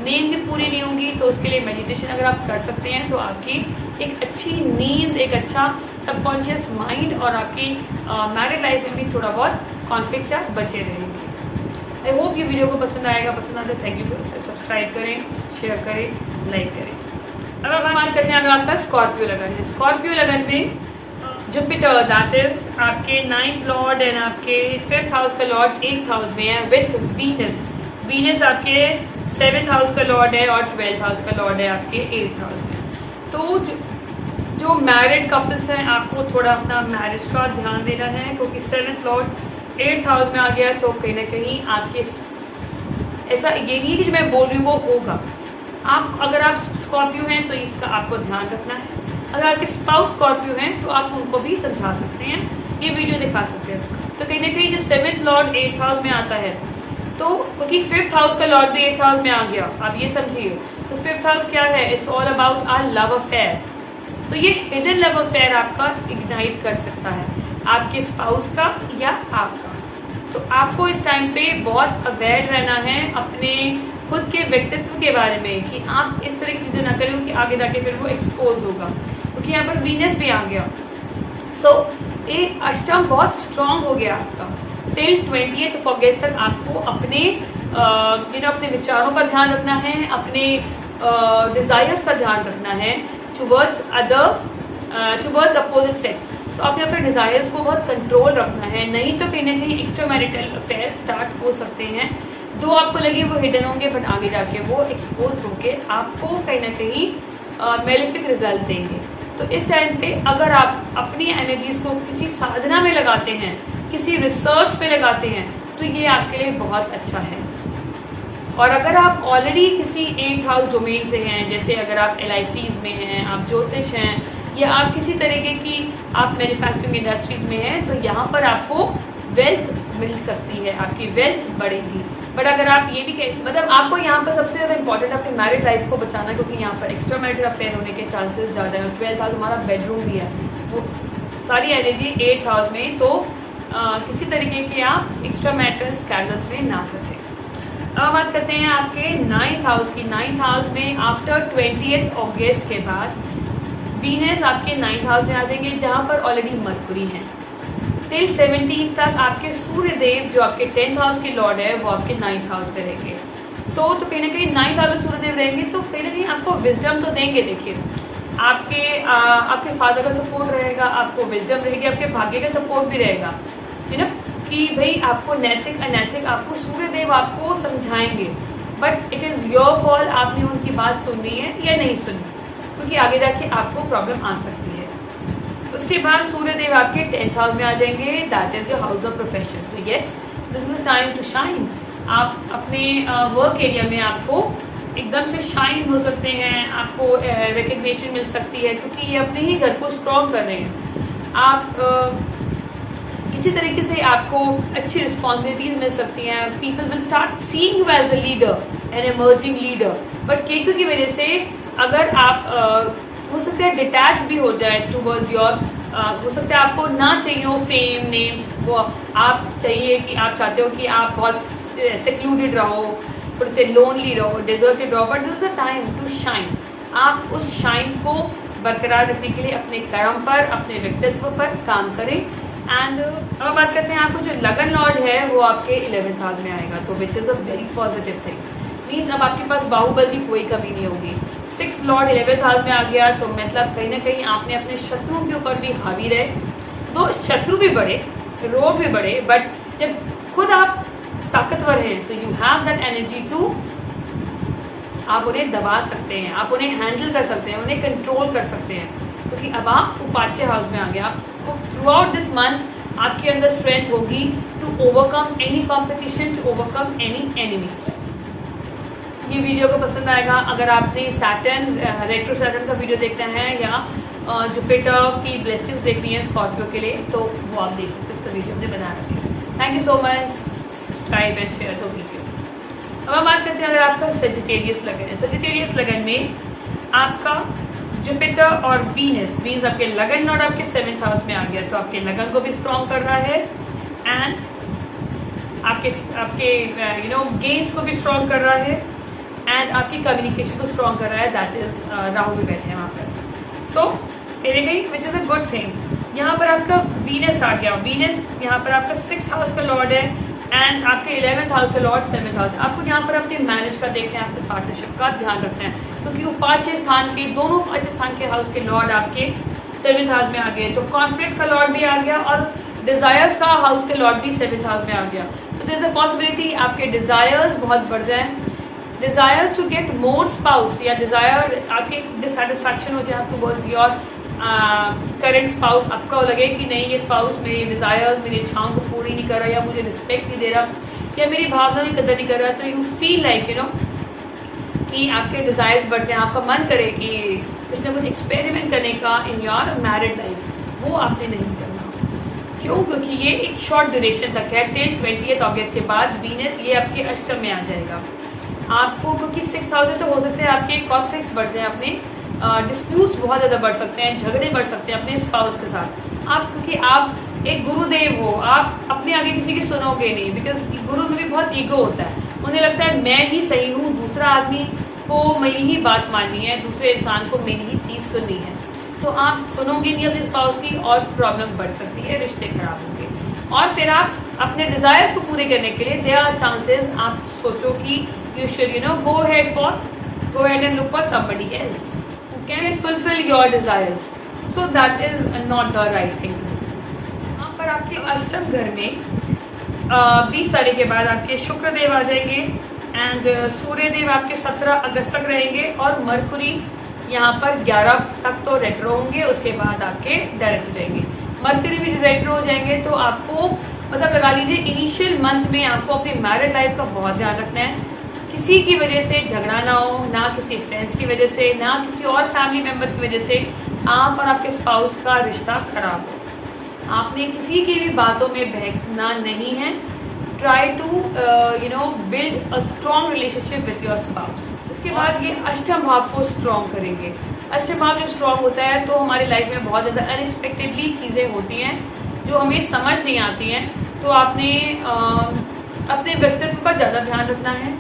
नींद भी पूरी नहीं होगी। तो उसके लिए मेडिटेशन अगर आप कर सकते हैं तो आपकी एक अच्छी नींद, एक अच्छा सबकॉन्शियस माइंड और आपकी मैरिड लाइफ में भी थोड़ा बहुत कॉन्फ्लिक्ट से आप बचे रहेंगे। आई होप ये वीडियो को पसंद आएगा। पसंद आता है थैंक यू, सब्सक्राइब करें, शेयर करें, लाइक करें। अब हम बात करते हैं अगर आपका स्कॉर्पियो लगन है। स्कॉर्पियो लगन में जुपिटर दैट इज आपके 9th लॉर्ड एंड आपके 5th हाउस का लॉर्ड 8th हाउस में है विथ वीनस। वीनस आपके 7th हाउस का लॉर्ड है और 12th हाउस का लॉर्ड है आपके 8th हाउस में। तो जो मैरिड कपल्स हैं, आपको थोड़ा अपना मैरिज का ध्यान देना है, क्योंकि 7th लॉर्ड 8th हाउस में आ गया तो कहीं ना कहीं आपके ऐसा ये नहीं कि जो मैं बोल रही हूँ वो होगा। आप अगर आप स्कॉर्पियो हैं तो इसका आपको ध्यान रखना है। अगर आपके स्पाउस स्कॉर्पियो हैं तो आप उनको भी समझा सकते हैं, ये वीडियो दिखा सकते हैं। तो कहीं ना कहीं जब 7th लॉर्ड 8th हाउस में आता है तो क्योंकि 5th हाउस का लॉर्ड भी 8th हाउस में आ गया, आप ये समझिए। तो 5th हाउस क्या है? It's all about our love affair. तो ये हिडन लव अफेयर आपका इग्नाइट कर सकता है, आपके स्पाउस का या आपका। तो आपको इस टाइम पे बहुत अवेयर रहना है अपने खुद के व्यक्तित्व के बारे में कि आप इस तरह की चीज़ें ना करें कि आगे जाके फिर वो एक्सपोज होगा, क्योंकि यहाँ पर वीनस भी आ गया। सो ये अष्टम बहुत स्ट्रांग हो गया आपका। टिल 20th अगस्त तक आपको अपने अपने विचारों का ध्यान रखना है, अपने डिज़ायर्स का ध्यान रखना है टुवर्ड्स अपोजिट सेक्स। तो आपने अपने डिज़ायर्स को बहुत कंट्रोल रखना है, नहीं तो कहीं ना कहीं एक्स्ट्रा मैरिटल अफेयर स्टार्ट हो सकते हैं। दो आपको लगे वो हिडन होंगे, बट आगे जाके वो एक्सपोज होके आपको कहीं ना कहीं मेलिफिक रिजल्ट देंगे। तो इस टाइम पे अगर आप अपनी एनर्जीज़ को किसी साधना में लगाते हैं, किसी रिसर्च पे लगाते हैं, तो ये आपके लिए बहुत अच्छा है। और अगर आप ऑलरेडी किसी 8th हाउस डोमेन से हैं, जैसे अगर आप LICs में हैं, आप ज्योतिष हैं, या आप किसी तरीके की आप मैन्युफैक्चरिंग इंडस्ट्रीज़ में हैं, तो यहाँ पर आपको वेल्थ मिल सकती है, आपकी वेल्थ बढ़ेगी। बट अगर आप ये भी मतलब आपको यहाँ पर सबसे ज़्यादा इंपॉर्टेंट अपनी मैरिड लाइफ को बचाना, क्योंकि यहाँ पर एक्स्ट्रा मैरिटल अफेयर होने के चांसेस ज़्यादा हैं। 12th हाउस हमारा बेडरूम भी है, वो सारी एनर्जी 8th हाउस में, तो किसी तरीके के आप एक्स्ट्रा मैरिटल स्कैंडल्स में ना फंसे। अब बात करते हैं आपके 9th हाउस की। 9th हाउस में आफ्टर 20th अगस्त के बाद वीनस आपके 9th हाउस में आ जाएंगे, जहाँ पर ऑलरेडी मरकुरी हैं। टिल 17 तक आपके सूर्य देव जो आपके 10th हाउस के लॉर्ड है वो आपके 9th हाउस पे रहेंगे। तो कहीं ना कहीं 9th हाउस में सूर्य देव रहेंगे तो कहीं ना कहीं आपको विजडम तो देंगे। देखिए आपके फादर का सपोर्ट रहेगा, आपको विजडम रहेगी, आपके भाग्य का सपोर्ट भी रहेगा, है ना, कि भाई आपको नैतिक अनैतिक आपको सूर्य देव आपको समझाएंगे। But it is your call, आपने उनकी बात सुननी है या नहीं सुननी, क्योंकि आगे जाके आपको प्रॉब्लम आ सकती है। उसके बाद सूर्य देव आपके 10th हाउस में आ जाएंगे, that is your house of profession. तो yes, this is the time to shine. आप अपने वर्क एरिया में आपको एकदम से शाइन हो सकते हैं, आपको रिकग्निशन मिल सकती है, क्योंकि ये अपने ही घर को स्ट्रॉन्ग कर रहे हैं। आप इसी तरीके से आपको अच्छी रिस्पॉन्सिबिलिटीज़ मिल सकती हैं। People will start seeing you as a leader, an emerging leader. But Ketu की वजह से अगर आप हो सकता है डिटैच भी हो जाए टूवर्ड्स योर, हो सकता है आपको ना चाहिए हो फेम नेम्स, वो आप चाहिए कि आप चाहते हो कि आप बहुत सेक्लूडेड रहो, थोड़े से लोनली रहो, डिजर्टेड रहो। But this is the time to shine. आप उस शाइन को बरकरार रखने के लिए अपने कर्म पर, अपने व्यक्तित्व पर काम करें। एंड अब बात करते हैं, आपको जो लगन लॉर्ड है वो आपके 11th हाउस में आएगा, तो विच is a very positive thing. Means अब आपके पास बाहुबल की कोई कमी नहीं होगी। 6th लॉर्ड 11th हाउस में आ गया, तो मतलब कहीं ना कहीं आपने अपने शत्रुओं के ऊपर भी हावी रहे। दो शत्रु भी बढ़े, रोग भी बढ़े, बट जब खुद आप ताकतवर हैं तो you have that energy to, आप उन्हें दबा सकते हैं, आप उन्हें हैंडल कर सकते हैं, उन्हें कंट्रोल कर सकते हैं, क्योंकि अब आप उपाच्य हाउस में आ गए। आपको थ्रू आउट दिस मंथ आपके अंदर स्ट्रेंथ होगी to overcome any competition, to overcome any enemies. ये वीडियो को पसंद आएगा। अगर आपने सैटर्न रेट्रो सैटर्न का वीडियो देखना है या जुपिटर की ब्लेसिंग्स देखनी है स्कॉर्पियो के लिए, तो वो आप देख सकते हैं, इसका वीडियो हमने बना रखा है। Thank you so much, subscribe and share the video. अब हम बात करते हैं अगर आपका सेजिटेरियस लगन है। सेजिटेरियस लगन में आपका जुपिटर और वीनस, मीन्स आपके लगन और आपके 7th हाउस में आ गया, तो आपके लगन को भी स्ट्रॉन्ग कर रहा है एंड आपके गेन्स को भी स्ट्रॉन्ग कर रहा है एंड आपकी कम्युनिकेशन को स्ट्रॉन्ग कर रहा है। दैट इज राहु भी बैठे हैं वहाँ पर। सो कहीं गई विच इज़ अ गुड थिंग। यहाँ पर आपका वीनस आ गया। वीनस यहाँ पर आपका 6th हाउस का लॉर्ड है एंड आपके 11th हाउस का लॉर्ड 7th हाउस। आपको यहाँ पर अपने मैरिज का देखना है, अपने पार्टनरशिप का ध्यान रखना है, क्योंकि उपाच्य स्थान के दोनों उपाच्य स्थान के हाउस के लॉर्ड आपके 7th हाउस में आ गए, तो कॉन्फ्लिक्ट का लॉर्ड भी आ गया और डिज़ायर्स का हाउस के लॉर्ड भी 7th हाउस में आ गया। तो देयर इज अ पॉसिबिलिटी आपके डिज़ायर्स बहुत बढ़ जाए, desires to get more spouse, या डिज़ायर आपके डिससेटिस्फैक्शन हो जाए टुवर्ड्स योर करंट स्पाउस आपका लगे कि नहीं ये स्पाउस मेरे डिज़ायर्स मेरी इच्छाओं को पूरी नहीं कर रहा या मुझे रिस्पेक्ट नहीं दे रहा या मेरी भावनाओं की कदर नहीं कर रहा, तो यू फील लाइक कि आपके डिज़ायर्स बढ़ते हैं, आपका मन करे कि कुछ ना कुछ एक्सपेरिमेंट करने का इन योर मैरिड लाइफ, वो आपने नहीं करना। क्यों? क्योंकि ये एक शॉर्ट ड्यूरेशन तक है, टिल 20 अगस्त के बाद वीनस ये आपके अष्टम में आ जाएगा। आपको क्योंकि 6 हाउस है तो हो सकते हैं आपके कॉन्फ्लिक्ट्स बढ़ जाएँ, अपने डिस्प्यूट्स बहुत ज़्यादा बढ़ सकते हैं, झगड़े बढ़ सकते हैं अपने स्पाउस के साथ। आप क्योंकि आप एक गुरुदेव हो, आप अपने आगे किसी की सुनोगे नहीं, बिकॉज गुरु में भी बहुत ईगो होता है, उन्हें लगता है मैं ही सही हूँ, दूसरा आदमी को मेरी ही बात माननी है, दूसरे इंसान को मेरी ही चीज़ सुननी है, तो आप सुनोगे नहीं अपने स्पाउस की और प्रॉब्लम बढ़ सकती है, रिश्ते खराब होंगे। और फिर आप अपने डिज़ायर्स को पूरे करने के लिए देयर आर चांसेस आप सोचो कि you should go ahead and look for somebody else who can fulfill your desires, so that is not the right thing to do। यहाँ पर आपके अष्टम घर में 20 तारीख के बाद आपके शुक्रदेव आ जाएंगे एंड सूर्यदेव आपके 17 अगस्त तक रहेंगे और मरकुरी यहाँ पर 11 तक तो रेट्रो होंगे, उसके बाद आपके डायरेक्ट हो जाएंगे। मरकुरी भी रेट्रो हो जाएंगे तो आपको मतलब लगा लीजिए इनिशियल मंथ में आपको अपनी मैरिड लाइफ का बहुत ध्यान रखना है, किसी की वजह से झगड़ा ना हो, ना किसी फ्रेंड्स की वजह से, ना किसी और फैमिली मेम्बर की वजह से आप और आपके स्पाउस का रिश्ता खराब हो। आपने किसी की भी बातों में बहकना नहीं है। Try to build a strong relationship with your spouse. उसके बाद ये अष्टम भाव को स्ट्रॉन्ग करेंगे। अष्टम भाव जब स्ट्रॉन्ग होता है तो हमारी लाइफ में बहुत ज़्यादा अनएक्सपेक्टेडली चीज़ें होती हैं जो हमें समझ नहीं आती हैं, तो आपने अपने व्यक्तित्व का ज़्यादा ध्यान रखना है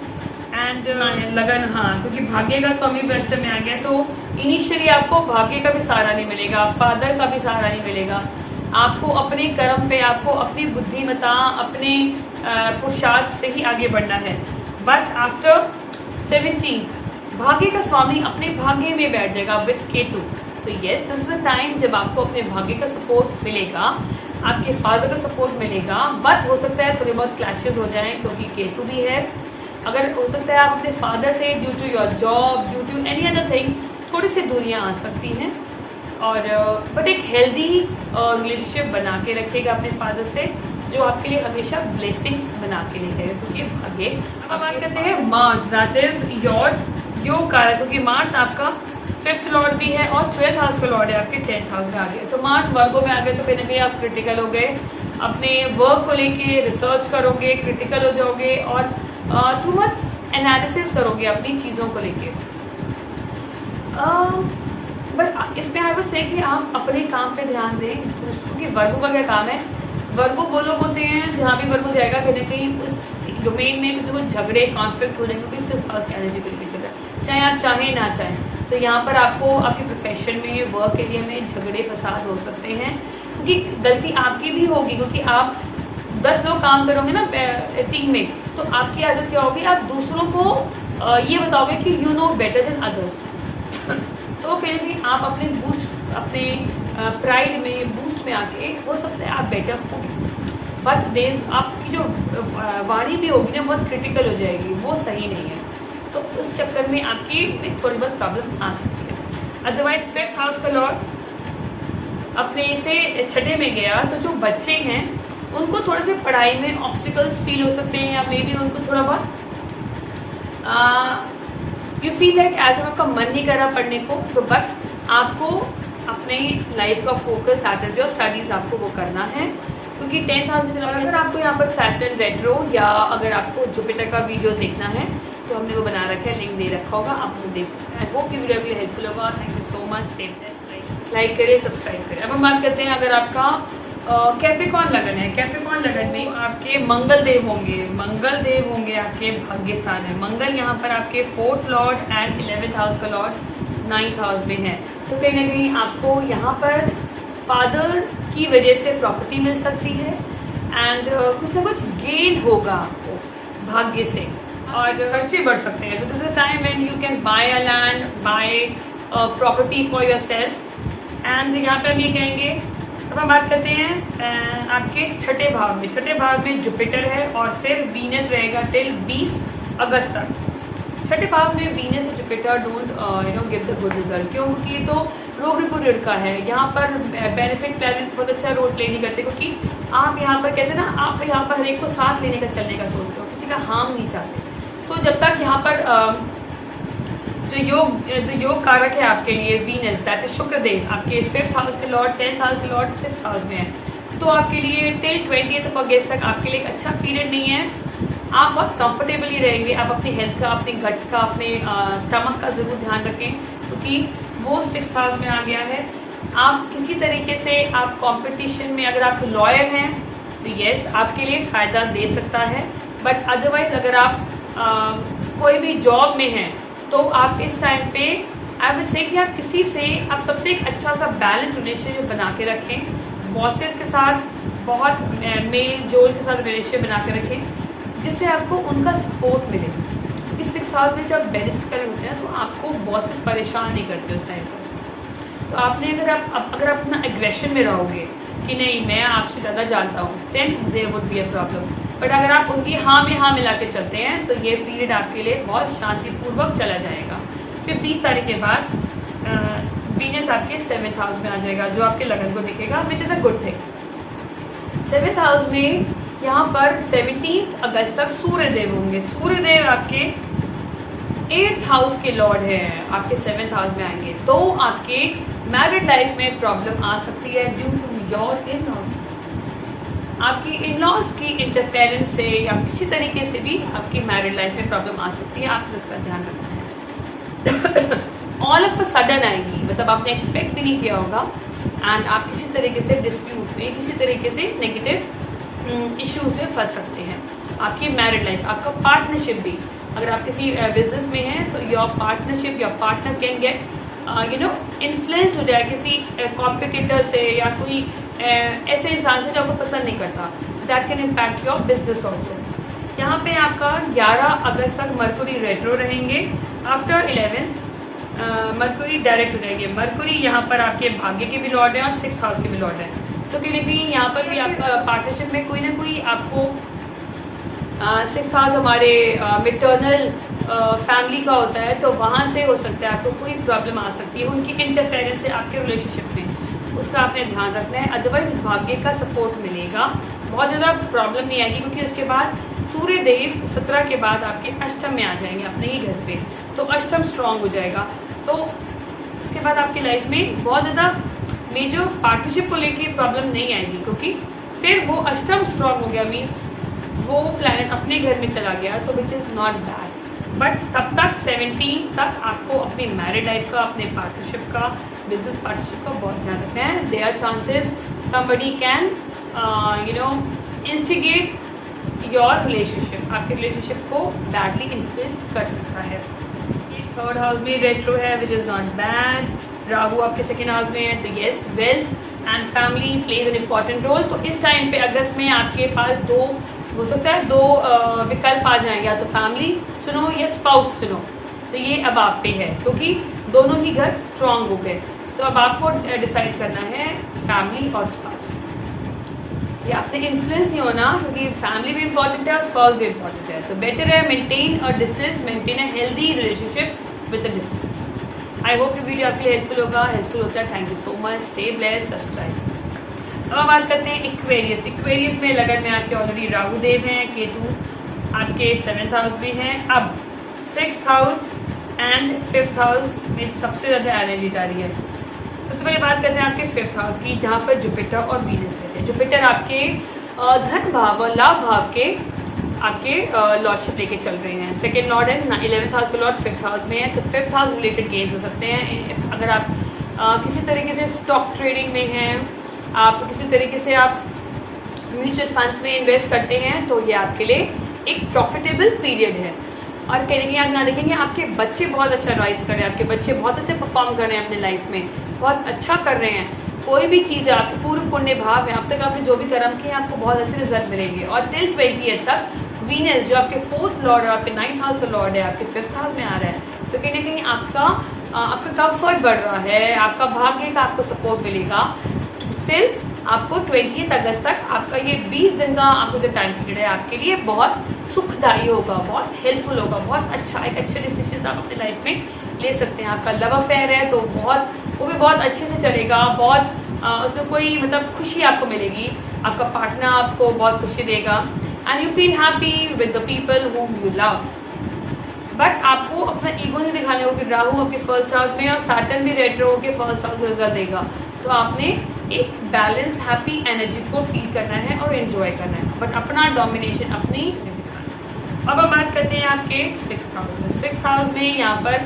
एंड लगन। हाँ, क्योंकि भाग्य का स्वामी भी अष्टम में आ गया तो इनिशियली आपको भाग्य का भी सहारा नहीं मिलेगा, फादर का भी सहारा नहीं मिलेगा। आपको अपने कर्म पे, आपको अपनी बुद्धिमत्ता, अपने पुरुषार्थ से ही आगे बढ़ना है। बट आफ्टर 17 भाग्य का स्वामी अपने भाग्य में बैठ जाएगा विथ केतु, तो yes this is a time जब आपको अपने भाग्य का सपोर्ट मिलेगा, आपके फादर का सपोर्ट मिलेगा। बट हो सकता है थोड़े बहुत क्लैशेस हो जाएं क्योंकि केतु भी है। अगर हो सकता है आप अपने फादर से due to your job, due to any other thing थोड़ी सी दूरियां आ सकती हैं, और बट एक हेल्दी रिलेशनशिप बना के रखिएगा अपने फादर से, जो आपके लिए हमेशा ब्लेसिंग्स बना के लेकर, क्योंकि भाग्य। अब बात करते हैं मार्स, दैट इज योर योग कारक, क्योंकि मार्स आपका 5th लॉर्ड भी है और 12th हाउस का लॉर्ड है, आपके 10th हाउस में आ गए। तो मार्स वर्गों में आ गए तो कहीं ना कहीं आप क्रिटिकल हो गए, अपने वर्क को लेके रिसर्च करोगे, क्रिटिकल हो जाओगे और टू मच एनालिसिस करोगे अपनी चीज़ों को लेके। बट इसमें आई वुड से कि आप अपने काम पे ध्यान दें, क्योंकि वर्गों का क्या काम है, वर्गों वो लोग होते हैं जहाँ भी वर्गों जाएगा कहीं ना कहीं उस डोमेन में जो झगड़े कॉन्फ्लिक्ट हो जाएंगे, क्योंकि उससे स्पाउस की एनर्जी को लेकर चल रहा है, चाहे आप चाहें ना चाहें। तो यहाँ पर आपको आपके प्रोफेशन में, वर्क एरिया में झगड़े फसाद हो सकते हैं, क्योंकि गलती आपकी भी होगी, क्योंकि आप 10 लोग काम करोगे ना टीम में, तो आपकी आदत क्या होगी, आप दूसरों को ये बताओगे कि you know better than others. तो कहीं भी आप अपने बूस्ट, अपने प्राइड में, बूस्ट में आके हो सकता है आप बेटर होगे, बट देर आपकी जो वाणी भी होगी ना बहुत क्रिटिकल हो जाएगी, वो सही नहीं है। तो उस चक्कर में आपकी थोड़ी बहुत प्रॉब्लम आ सकती है। अदरवाइज 5th हाउस का लॉर्ड अपने से 6ठे में गया, तो जो बच्चे हैं उनको थोड़े से पढ़ाई में ऑब्स्टिकल्स फील हो सकते हैं, या मे बी उनको थोड़ा बहुत यू फील लाइक एज आपका मन नहीं कर रहा पढ़ने को, तो बट आपको अपने लाइफ का focus that is your studies आपको वो करना है, क्योंकि 10th हाउस में चला। अगर आपको यहाँ पर सैटर्न रेट्रो या अगर आपको जुपिटर का वीडियो देखना है तो हमने वो बना रखा है, लिंक दे रखा होगा, आप उसे देख सकते हैं। आई होप कि वीडियो के लिए हेल्पफुल होगा। Thank you so much. Stay blessed, like करें, सब्सक्राइब करें। अब हम बात करते हैं अगर आपका कैप्रिकॉर्न लगन है। कैप्रिकॉर्न लगन में आपके मंगल देव होंगे, मंगल देव होंगे आपके भाग्य स्थान है। मंगल यहाँ पर आपके 4th Lord and 11th house का लॉर्ड 9th हाउस में है, तो कहीं ना कहीं आपको यहाँ पर फादर की वजह से प्रॉपर्टी मिल सकती है एंड कुछ ना कुछ गेन होगा आपको भाग्य से, और खर्चे बढ़ सकते हैं। तो this is time when you can buy a land, buy property for yourself. And यहाँ पर हम ये कहेंगे, अब हम बात करते हैं आपके 6ठे भाव में। 6ठे भाव में जुपिटर है और फिर वीनस रहेगा टिल 20 अगस्त तक। 6ठे भाव में वीनस और Jupiter don't give the good result. क्यों? क्योंकि ये तो रोग पीरियड का है, यहाँ पर बेनिफिट प्लानिंग्स बहुत अच्छा रोल प्ले नहीं करते, क्योंकि आप यहाँ पर कहते हैं ना, आप यहाँ पर हर एक को साथ लेने का चलने का सोचते हो, किसी का हार्म नहीं चाहते। सो जब तक यहाँ पर जो योग कारक है आपके लिए वीनस, दैट इज शुक्रदेव, आपके 5th हाउस के लॉर्ड, 10th हाउस के लॉर्ड 6th हाउस में है, तो आपके लिए टिल 20th अगस्त तक आपके लिए एक अच्छा पीरियड नहीं है। आप बहुत कंफर्टेबली रहेंगे। आप अपनी हेल्थ का, अपने गट्स का, अपने स्टमक का ज़रूर ध्यान रखें, क्योंकि वो 6th हाउस में आ गया है। आप किसी तरीके से आप कंपटीशन में, अगर आप लॉयर हैं तो यस आपके लिए फ़ायदा दे सकता है, बट अदरवाइज़ अगर आप कोई भी जॉब में हैं तो आप इस टाइम पे आई वुड से कि आप किसी से, आप सबसे एक अच्छा सा बैलेंस रिलेशनशिप बना के रखें। बॉसेस के साथ बहुत मेल जोल के साथ रिलेशनशिप बना के रखें, जिससे आपको उनका सपोर्ट मिले। इस 6th हाउस में जब बेनिफिट पहले होते हैं तो आपको बॉसेस परेशान नहीं करते उस टाइम पर। तो आपने अगर आप अपना एग्रेशन में रहोगे कि नहीं मैं आपसे ज़्यादा जानता हूँ, then there would be a problem. But अगर आप उनकी हाँ में हाँ मिला के चलते हैं तो ये पीरियड आपके लिए बहुत शांतिपूर्वक चला जाएगा। फिर 20 तारीख के बाद वीनस आपके 7th हाउस में आ जाएगा, जो आपके लगन को दिखेगा, विच is a good thing. 7th house में यहाँ पर 17 अगस्त तक सूर्यदेव होंगे। सूर्यदेव आपके 8th हाउस के लॉर्ड हैं, आपके 7th हाउस में आएंगे, तो आपके मैरिड लाइफ में प्रॉब्लम आ सकती है due to your in laws. आपकी इन लॉज की इंटरफेरेंस से या किसी तरीके से भी आपकी मैरिड लाइफ में प्रॉब्लम आ सकती है, आपको उसका ध्यान रखना है। ऑल ऑफ अ सडन आएगी, मतलब आपने एक्सपेक्ट भी नहीं किया होगा, एंड आप किसी तरीके से डिस्प्यूट में, किसी तरीके से नेगेटिव इश्यूज में फंस सकते हैं। आपकी मैरिड लाइफ, आपका पार्टनरशिप भी, अगर आप किसी बिजनेस में हैं तो your partnership, your partner can get influenced हो जाए किसी कॉम्पिटिटर से या कोई ऐसे इंसान से जो आपको पसंद नहीं करता, that can impact your business also. यहाँ पे आपका 11 अगस्त तक मरकुरी रेट्रो रहेंगे। आफ्टर 11th मरकुरी डायरेक्ट हो जाएंगे। मरकुरी यहाँ पर आपके भाग्य के भी लॉर्ड हैं और 6th हाउस के भी लॉर्ड हैं, तो कहीं ना कहीं यहाँ पर भी आपका पार्टनरशिप में कोई ना कोई आपको 6th हाउस हमारे मिटर्नल फैमिली का होता है, तो वहाँ से हो सकता है आपको कोई प्रॉब्लम आ सकती है, उनकी इंटरफेरेंस से आपके रिलेशनशिप में, उसका आपने ध्यान रखना है। अदरवाइज भाग्य का सपोर्ट मिलेगा, बहुत ज़्यादा प्रॉब्लम नहीं आएगी, क्योंकि उसके बाद सूर्यदेव 17 के बाद आपके अष्टम में आ जाएंगे अपने ही घर पे, तो अष्टम स्ट्रांग हो जाएगा। तो उसके बाद आपकी लाइफ में बहुत ज़्यादा मेजर पार्टनरशिप को लेके प्रॉब्लम नहीं आएगी, क्योंकि फिर वो अष्टम स्ट्रांग हो गया, मीन्स वो प्लैनेट अपने घर में चला गया, तो विच इज़ नॉट बैड। बट तब तक 17 तक आपको अपनी मैरिड लाइफ का, अपने पार्टनरशिप का, बिजनेस पार्टनरशिप का बहुत ध्यान रखना है। There are chances somebody can instigate your relationship, आपके रिलेशनशिप को बैडली इन्फ्लुएंस कर सकता है। ये 3rd हाउस में रेट्रो है, which is not bad. Rahu आपके 2nd हाउस में है, तो yes wealth and family plays an important role. तो इस टाइम पे अगस्त में आपके पास दो हो सकता है, दो विकल्प आ जाएं, या तो फैमिली चुनो या स्पाउस चुनो। तो ये अब आप पे है, क्योंकि दोनों ही घर स्ट्रांग हो गए, तो अब आपको डिसाइड करना है फैमिली और स्पाउस। ये आपने इन्फ्लुएंस नहीं होना, क्योंकि फैमिली भी इंपॉर्टेंट है और स्पाउस भी इंपॉर्टेंट है, तो बेटर है maintain a distance, maintain a healthy relationship with a distance. I hope ये वीडियो आपके लिए हेल्पफुल होगा, हेल्पफुल होता है। Thank you so much, stay blessed, subscribe. अब हम बात करते हैं इक्वेरियस। इक्वेरियस में लगन में आपके ऑलरेडी राहु देव हैं, केतु आपके 7th हाउस में हैं। अब 6th house and 5th house में सबसे ज़्यादा एनर्जी जा रही है। सबसे पहले बात करते हैं आपके 5th हाउस की, जहाँ पर जुपिटर और वीनस रहते हैं। जुपिटर आपके धन भाव और लाभ भाव के आपके लॉर्डशिप लेके चल रहे हैं। 2nd लॉर्ड है, 11th हाउस का लॉर्ड 5th हाउस में है, तो 5th हाउस रिलेटेड गेन्स हो सकते हैं। अगर आप किसी तरीके से स्टॉक ट्रेडिंग में हैं, आप किसी तरीके से आप म्यूचुअल फंड्स में इन्वेस्ट करते हैं, तो ये आपके लिए एक प्रॉफिटेबल पीरियड है। और कहीं ना कहीं आप यहाँ देखेंगे आपके बच्चे बहुत अच्छा राइज कर रहे हैं, आपके बच्चे बहुत अच्छा परफॉर्म कर रहे हैं अपने लाइफ में, बहुत अच्छा कर रहे हैं। कोई भी चीज़ आपके पूर्व पुण्य भाव है, अब तक आपने जो भी कर्म किए आपको बहुत अच्छे रिजल्ट मिलेंगे। और टिल 20th तक वीनस जो आपके 4th लॉर्ड है, आपके 9th हाउस का लॉर्ड है, आपके 5th हाउस में आ रहा है, तो कहीं ना कहीं आपका कंफर्ट बढ़ रहा है, आपका भाग्य का आपको सपोर्ट मिलेगा। टिल आपको 20th अगस्त तक आपका ये 20 दिन का आपको जो टाइम पीरियड है आपके लिए बहुत सुखदायी होगा, बहुत हेल्पफुल होगा, बहुत अच्छा, एक अच्छे डिसीजन आप अपनी लाइफ में ले सकते हैं। आपका लव अफेयर है तो बहुत वो भी बहुत अच्छे से चलेगा, बहुत उसमें कोई मतलब खुशी आपको मिलेगी, आपका पार्टनर आपको बहुत खुशी देगा and you feel happy with the people whom you love। But आपको अपना ईगो नहीं दिखाने को कि राहु आपके फर्स्ट हाउस में और सैटर्न भी रेट्रो के फर्स्ट हाउस में रिजल्ट देगा, तो आपने एक बैलेंस हैप्पी एनर्जी को फील करना है और एंजॉय करना है, बट अपना डोमिनेशन अपनी नहीं दिखाना। अब हम बात करते हैं आपके 6th हाउस में। 6th हाउस में यहाँ पर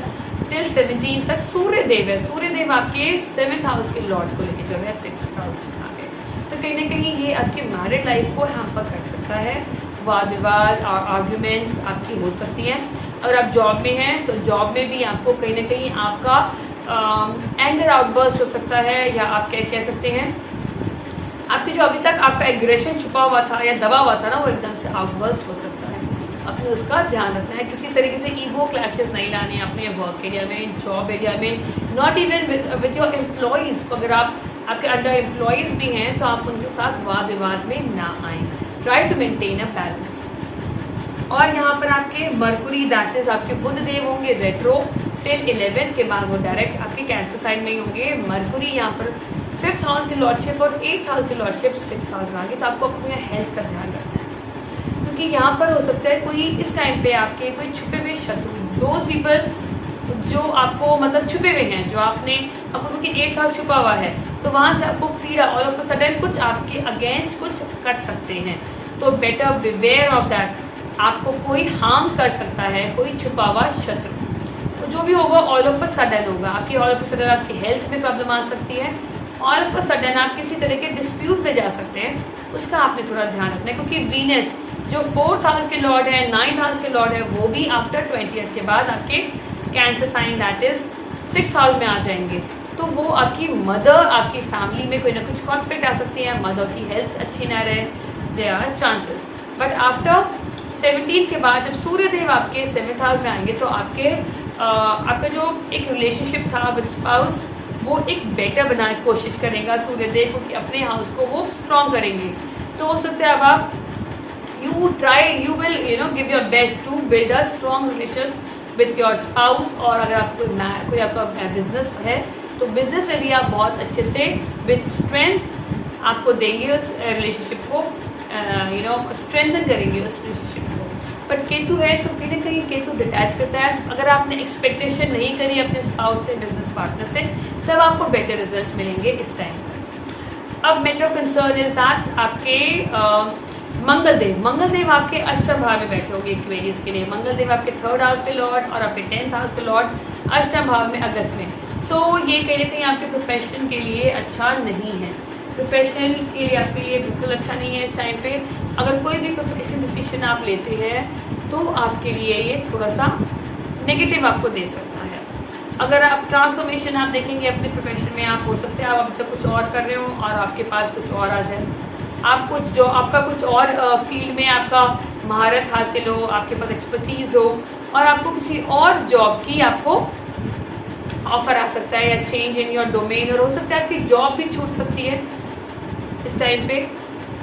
टिल 17 तक सूर्य देव है। सूर्य देव आपके 7th हाउस के लॉर्ड को लेके चल रहे हैं 6th हाउस में आगे, तो कहीं ना कहीं ये आपकी मैरिड लाइफ को हैम्पर कर सकता है। वाद विवाद और आर्ग्यूमेंट्स आपकी हो सकती हैं। अगर आप जॉब में हैं तो जॉब में भी आपको कहीं ना कहीं आपका एंगर आउटबर्स्ट हो सकता है, या आप क्या कह सकते हैं आपकी जो अभी तक आपका एग्रेशन छुपा हुआ था या दबा हुआ था ना, वो एकदम से आउटबर्स्ट हो सकता है। अपने उसका ध्यान रखना है, किसी तरीके से ईगो क्लैशेस नहीं लाने हैं अपने वर्क एरिया में, जॉब एरिया में, not even with your employees. अगर आपके अंडर एम्प्लॉयज़ भी हैं तो आप उनके साथ वाद विवाद में ना आएँ। Try to maintain a balance. और यहाँ पर आपके मरकुरी दैट इज आपके बुध देव होंगे रेट्रो टिल 11th के बाद वो डायरेक्ट आपके कैंसर साइन में ही होंगे। मरकुरी यहाँ पर 5th हाउस की लॉर्डशिप और 8th हाउस की लॉर्डशिप 6th हाउस में आ गई, तो आपको अपने हेल्थ का ध्यान रखना है, क्योंकि यहाँ पर हो सकता है कोई इस टाइम पे आपके कोई छुपे हुए शत्रु, दोज पीपल जो आपको मतलब छुपे हुए हैं, जो आपने आपको क्योंकि 8th हाउस छुपा हुआ है, तो वहाँ से आपको पीड़ा ऑल ऑफ अ सडन कुछ आपके अगेंस्ट कुछ कर सकते हैं, तो बेटर बिवेयर ऑफ दैट। आपको कोई हार्म कर सकता है, कोई छुपा हुआ शत्रु, तो जो भी होगा ऑल ऑफ अ सडन होगा। आपकी ऑल ऑफ अ सडन आपकी हेल्थ में प्रॉब्लम आ सकती है, ऑल ऑफ अ सडन आप किसी तरह के डिस्प्यूट में जा सकते हैं, उसका आपने थोड़ा ध्यान रखना है, क्योंकि वीनस जो 4th हाउस के लॉर्ड है, 9th हाउस के लॉर्ड है, वो भी आफ्टर 20th के बाद आपके cancer sign that is 6th house में आ जाएंगे, तो वो आपकी मदर, आपकी फैमिली में कोई ना कुछ कॉन्फ्लिक्ट आ सकती है, मदर की हेल्थ अच्छी ना रहे, they are chances. But after 17 के बाद जब सूर्यदेव आपके 7th हाउस में आएंगे, तो आपका जो एक रिलेशनशिप था विद स्पाउस, वो एक बेटर बनाने की कोशिश करेगा सूर्यदेव, क्योंकि अपने हाउस को वो स्ट्रॉन्ग करेंगे। तो हो सकता है अब आप you will give your best to build a strong relation with your spouse। और अगर आप कोई आपका बिजनेस है तो बिजनेस में भी आप बहुत अच्छे से विद स्ट्रेंथ आपको देंगे उस रिलेशनशिप को, स्ट्रेंथन करेंगे उस रिलेशनशिप को। बट केतु है तो कहीं ना कहीं केतु डिटैच करता है। अगर आपने एक्सपेक्टेशन नहीं करी अपने स्पाउस से, बिजनेस पार्टनर से, तब आपको बेटर रिजल्ट मिलेंगे इस टाइम पर। अब मेजर कंसर्न इज दैट आपके मंगल देव आपके अष्टम भाव में बैठे होंगे एक्वेरियस के लिए। मंगल देव आपके 3rd हाउस के लॉर्ड और आपके 10th हाउस के लॉर्ड अष्टम भाव में अगस्त में। सो ये कहीं ना कहीं आपके प्रोफेशन के लिए अच्छा नहीं है, प्रोफेशनल के लिए आपके लिए बिल्कुल अच्छा नहीं है इस टाइम पे। अगर कोई भी प्रोफेशनल डिसीजन आप लेते हैं तो आपके लिए ये थोड़ा सा नेगेटिव आपको दे सकता है। अगर आप ट्रांसफॉर्मेशन आप देखेंगे अपने प्रोफेशन में, आप हो सकते हैं आप अभी तक कुछ और कर रहे हो और आपके पास कुछ और आ जाए, आप कुछ जो आपका कुछ और फील्ड में आपका महारत हासिल हो, आपके पास एक्सपर्टीज़ हो और आपको किसी और जॉब की आपको ऑफर आ सकता है, या चेंज इन योर डोमेन, और हो सकता है आपकी जॉब भी छूट सकती है इस टाइम पे।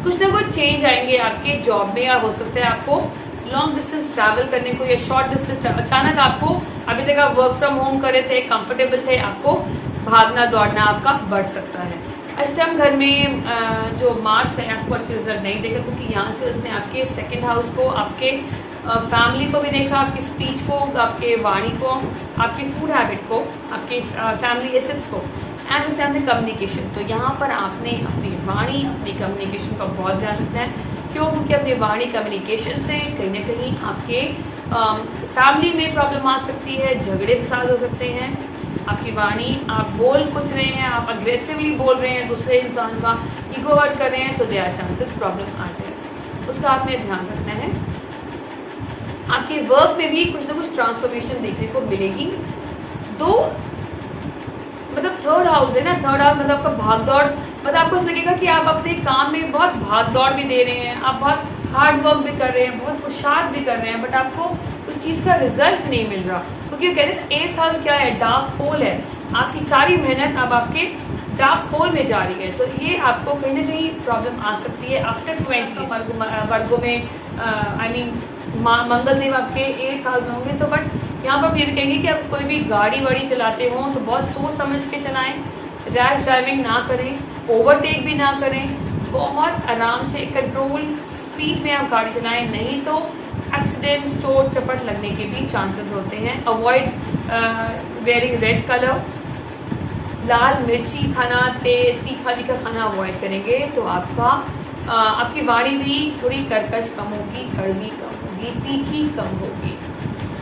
कुछ ना कुछ चेंज आएंगे आपके जॉब में, या हो सकता है आपको लॉन्ग डिस्टेंस ट्रैवल करने को या शॉर्ट डिस्टेंस अचानक आपको, अभी तक आप वर्क फ्रॉम होम कर रहे थे, कंफर्टेबल थे, आपको भागना दौड़ना आपका बढ़ सकता है। अष्टम घर में जो मार्स है आपको अच्छे रिजल्ट नहीं देगा, क्योंकि यहाँ से उसने आपके 2nd हाउस को, आपके फैमिली को भी देखा, आपकी स्पीच को, आपके वाणी को, आपकी फूड हैबिट को, आपके फैमिली एसेट्स को, एंड उसने आपने कम्युनिकेशन। तो यहाँ पर आपने अपनी वाणी, अपनी कम्युनिकेशन का बहुत ध्यान रखना है। क्यों? क्योंकि अपनी वाणी कम्युनिकेशन से कहीं ना कहीं आपके फैमिली में प्रॉब्लम आ सकती है, झगड़े फसाद हो सकते हैं। आपकी वाणी, आप बोल कुछ रहे हैं, आप अग्रेसिवली बोल रहे हैं, दूसरे इंसान का ईगो हर्ट कर रहे हैं, तो देयर आर चांसेस प्रॉब्लम आ जाए, उसका आपने ध्यान रखना है। आपके वर्क में भी कुछ ना कुछ ट्रांसफॉर्मेशन देखने को मिलेगी। दो मतलब 3rd हाउस है ना, 3rd हाउस मतलब आपका भाग दौड़, मतलब आपको ऐसा लगेगा कि आप अपने काम में बहुत भाग दौड़ भी दे रहे हैं, आप बहुत हार्ड वर्क भी कर रहे हैं, बहुत पुरुषार्थ भी कर रहे हैं, बट आपको उस चीज़ का रिजल्ट नहीं मिल रहा, क्योंकि कहते हैं 8th हाउस क्या है, डार्क होल है। आपकी सारी मेहनत अब आपके डार्क होल में जा रही है, तो ये आपको कहीं ना कहीं प्रॉब्लम आ सकती है आफ्टर 20 वर्गों में। आई मीन मंगल देव आपके 8th हाउस में होंगे, तो बट यहाँ पर आप ये भी कहेंगे कि आप कोई भी गाड़ी वाड़ी चलाते हो तो बहुत सोच समझ के चलाएं, रैश ड्राइविंग ना करें, ओवरटेक भी ना करें, बहुत आराम से कंट्रोल स्पीड में आप गाड़ी चलाएं, नहीं तो एक्सीडेंट्स, चोट चपट लगने के भी चांसेस होते हैं। अवॉइड वेयरिंग रेड कलर, लाल मिर्ची खाना, तीखा खाना अवॉइड करेंगे तो आपकी वाणी भी थोड़ी कर्कश कम होगी, कड़वी कम होगी, तीखी कम होगी।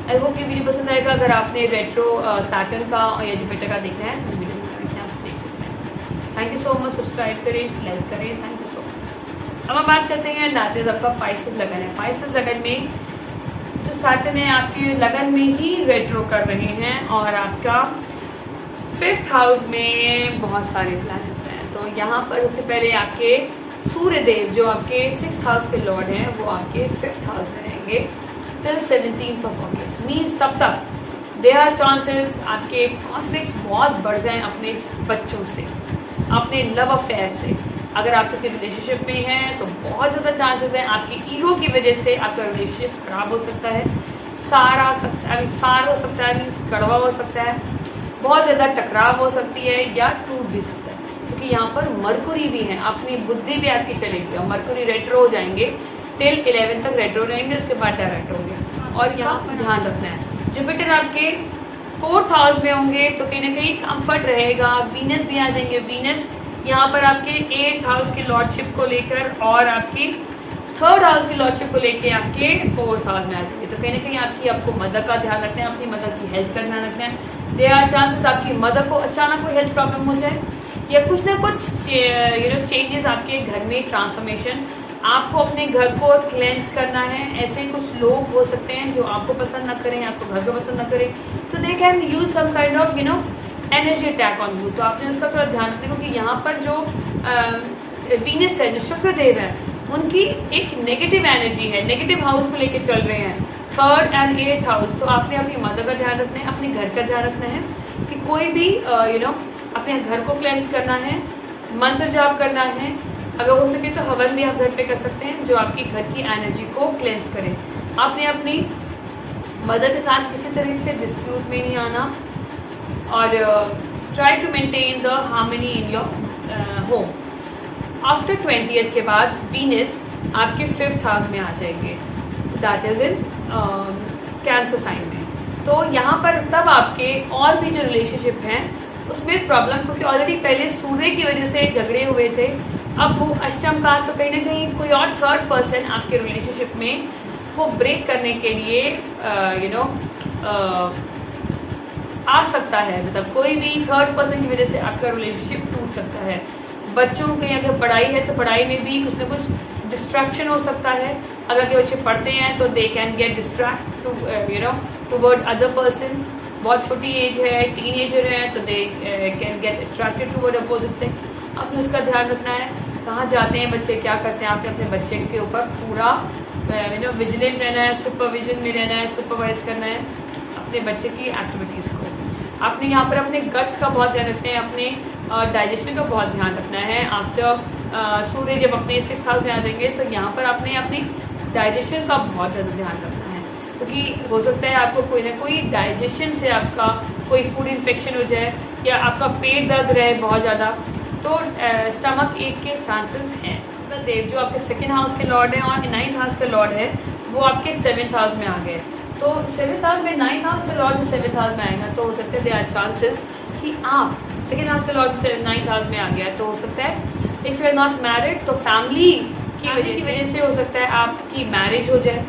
आई होप ये वीडियो पसंद आएगा। अगर आपने रेट्रो सैटर्न का या जुपिटर का देखना है तो वीडियो में आप देख सकते हैं। Thank you so much. Subscribe करें, लाइक करें। Thank you so much. अब हम बात करते हैं नातेज आपका पाइसेस लगन है। पाइसेस लगन में जो सैटर्न है आपके लगन में ही रेट्रो कर रहे हैं और आपका 5th हाउस में बहुत सारे प्लैनेट्स हैं। तो यहाँ पर सबसे पहले आपके सूर्य देव जो आपके 6th हाउस के लॉर्ड हैं वो आपके 5th हाउस में रहेंगे till 17th of August. Means तब तक देयर आर चांसेस आपके कॉन्फ्लिक्ट्स बहुत बढ़ जाएं अपने बच्चों से, अपने लव अफेयर से। अगर आप किसी रिलेशनशिप में हैं तो बहुत ज़्यादा चांसेस हैं आपकी ईगो की वजह से आपका रिलेशनशिप खराब हो सकता है, सार हो सकता है, मीन्स कड़वा हो सकता है, बहुत ज़्यादा टकराव हो सकती है या टूट भी सकता है, क्योंकि यहाँ पर मरकुरी भी है, अपनी बुद्धि भी आपकी चलेगी और मरकुरी रेट्रो हो जाएंगे टिल 11 तक रेट्रो रहेंगे, उसके बाद डायरेक्ट होंगे। और यहाँ पर ध्यान रखना है जुपिटर आपके 4th हाउस में होंगे तो कहीं ना कहीं कंफर्ट रहेगा। वीनस भी आ जाएंगे, वीनस यहाँ पर आपके 8th हाउस की लॉर्डशिप को लेकर और आपकी 3rd हाउस की लॉर्डशिप को लेकर आपके 4th हाउस में आ जाएंगे। तो कहीं ना कहीं आपको मदर का ध्यान रखना है, अपनी मदर की हेल्थ का ध्यान रखना है। देयर आर चांसेस आपकी मदर को अचानक कोई हेल्थ प्रॉब्लम हो जाए या कुछ ना कुछ चेंजेस आपके घर में, ट्रांसफॉर्मेशन। आपको अपने घर को क्लेंस करना है। ऐसे कुछ लोग हो सकते हैं जो आपको पसंद ना करें, आपको घर को पसंद ना करें, तो they can use some kind of energy attack on you. तो आपने उसका थोड़ा ध्यान रखना, क्योंकि यहाँ पर जो वीनस है, जो शुक्रदेव है, उनकी एक नेगेटिव एनर्जी है, नेगेटिव हाउस को लेके चल रहे हैं, 3rd एंड 8th हाउस। तो आपने अपनी मदर का ध्यान रखना है, अपने घर का ध्यान रखना है कि कोई भी अपने घर को क्लेंस करना है, मंत्र जाप करना है। अगर हो सके तो हवन भी आप घर पे कर सकते हैं जो आपकी घर की एनर्जी को क्लेंस करे। आपने अपनी मदर के साथ किसी तरह से डिस्प्यूट में नहीं आना और try to maintain the harmony in your home. After 20th के बाद वीनस आपके 5th हाउस में आ जाएंगे, that is in cancer sign में। तो यहाँ पर तब आपके और भी जो रिलेशनशिप हैं उसमें प्रॉब्लम, क्योंकि ऑलरेडी पहले सूर्य की वजह से झगड़े हुए थे, अब वो अष्टम का, तो कहीं ना कहीं कोई और 3rd पर्सन आपके रिलेशनशिप में वो ब्रेक करने के लिए आ सकता है। मतलब कोई भी 3rd पर्सन की वजह से आपका रिलेशनशिप टूट सकता है। बच्चों की अगर पढ़ाई है तो पढ़ाई में भी कुछ ना कुछ डिस्ट्रैक्शन हो सकता है। अगर के बच्चे पढ़ते हैं तो they can get distract toward other person. बहुत छोटी एज है, टीनेजर है, तो they can get attracted toward opposite sex. आपने उसका ध्यान रखना है, कहाँ जाते हैं बच्चे, क्या करते हैं। आपने अपने बच्चे के ऊपर पूरा विजिलेंट रहना है, सुपरविजन में रहना है, सुपरवाइज करना है अपने बच्चे की एक्टिविटीज़ को। आपने यहाँ पर अपने गट्स का बहुत ध्यान रखना है, अपने डाइजेशन का बहुत ध्यान रखना है। आफ्टर सूर्य जब अपने 6th हाउस में आ जाएंगे तो यहाँ पर आपने अपनी डाइजेशन का बहुत ज़्यादा ध्यान रखना है, क्योंकि हो सकता है आपको कोई ना कोई डाइजेशन से आपका कोई फूड इन्फेक्शन हो जाए या आपका पेट दर्द रहे बहुत ज़्यादा, तो स्टमक एक के चांसेस हैं। देव जो आपके 2nd हाउस के लॉर्ड हैं और 9th हाउस के लॉर्ड है वो आपके 7th हाउस में आ गए। तो 7th हाउस में 9th हाउस के लॉर्ड 7th हाउस में आएगा तो हो सकता है देयर आर चांसेस कि आप 2nd हाउस के लॉर्ड 9th हाउस में आ गया तो हो सकता है if you are not married तो फैमिली की वजह से हो सकता है आपकी मैरिज हो जाए,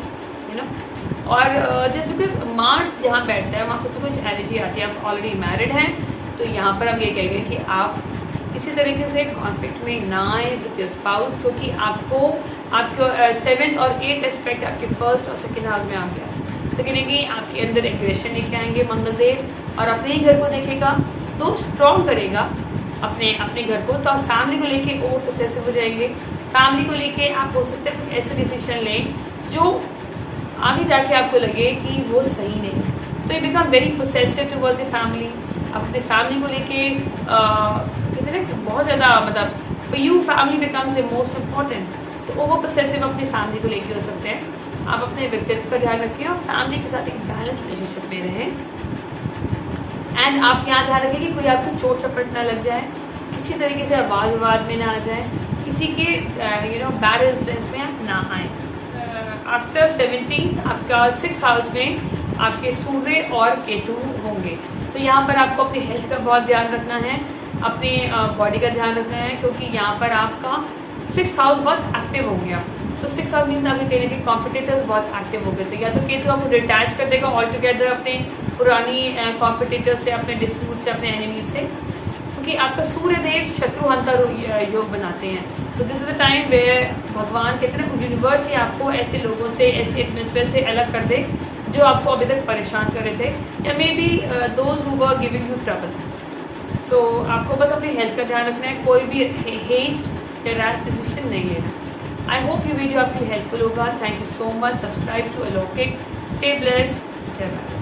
और जस्ट बिकॉज मार्स जहाँ बैठता है वहाँ पर तो कुछ एनर्जी आती है। आप ऑलरेडी मैरिड हैं तो यहाँ पर हम ये कहेंगे कि आप इसी तरीके से कॉन्फ्लिक्ट में ना आए विद योर स्पाउस, क्योंकि आपको 7th और 8th एस्पेक्ट आपके 1st और 2nd हाउस में आ गया। तो कहीं ना कहीं आपके अंदर एग्रेशन लेके आएंगे मंगलदेव और अपने ही घर को देखेगा तो स्ट्रॉन्ग करेगा अपने घर को। तो आप फैमिली को लेके ओवर पोसेसिव हो जाएंगे। फैमिली को लेके आप हो सकते हैं कुछ ऐसे डिसीजन लें जो आगे जाके आपको लगे कि वो सही नहीं। तो ये become very possessive towards your family. अपने फैमिली को लेके कहते कहते हैं बहुत ज़्यादा मतलब for you family becomes the most important. तो ओवर पोसेसिव अपनी फैमिली को लेके हो सकते हैं। आप अपने व्यक्तित्व का ध्यान रखिए और फैमिली के साथ एक बैलेंस रिलेशनशिप में रहें। एंड आप यहाँ ध्यान रखें कि कोई आपको चोट चपट ना लग जाए, किसी तरीके से वाद विवाद में ना आ जाए, किसी के बैड इन्फ्लुएंस में आप ना आए। आफ्टर 17 आपका 6th हाउस में आपके सूर्य और केतु होंगे। तो यहाँ पर आपको अपनी हेल्थ का बहुत ध्यान रखना है, अपने बॉडी का ध्यान रखना है, क्योंकि यहाँ पर आपका 6th हाउस बहुत एक्टिव हो गया। तो 6th हाउस मीन्स आपके कहने के कॉम्पिटिटर्स बहुत एक्टिव हो गए। तो या तो केतु आपको डिटैच कर देगा ऑल टुगेदर अपने पुरानी कॉम्पिटिटर्स से, अपने डिस्प्यूट से, अपने एनिमी से, क्योंकि आपका सूर्यदेव शत्रुहंता योग बनाते हैं। तो दिस इज़ द टाइम वे भगवान कहते हैं ना, यूनिवर्स ही आपको ऐसे लोगों से, ऐसे एटमॉस्फेयर से अलग कर दे जो आपको अभी तक परेशान कर रहे थे, या maybe those who were giving you trouble. So आपको बस अपनी हेल्थ का ध्यान रखना है, कोई भी हेस्ट या रैश डिसीजन नहीं लेना। आई होप ये वीडियो आपके लिए हेल्पफुल होगा। Thank you so much. Subscribe to Alaukik. Stay blessed. जय भारत।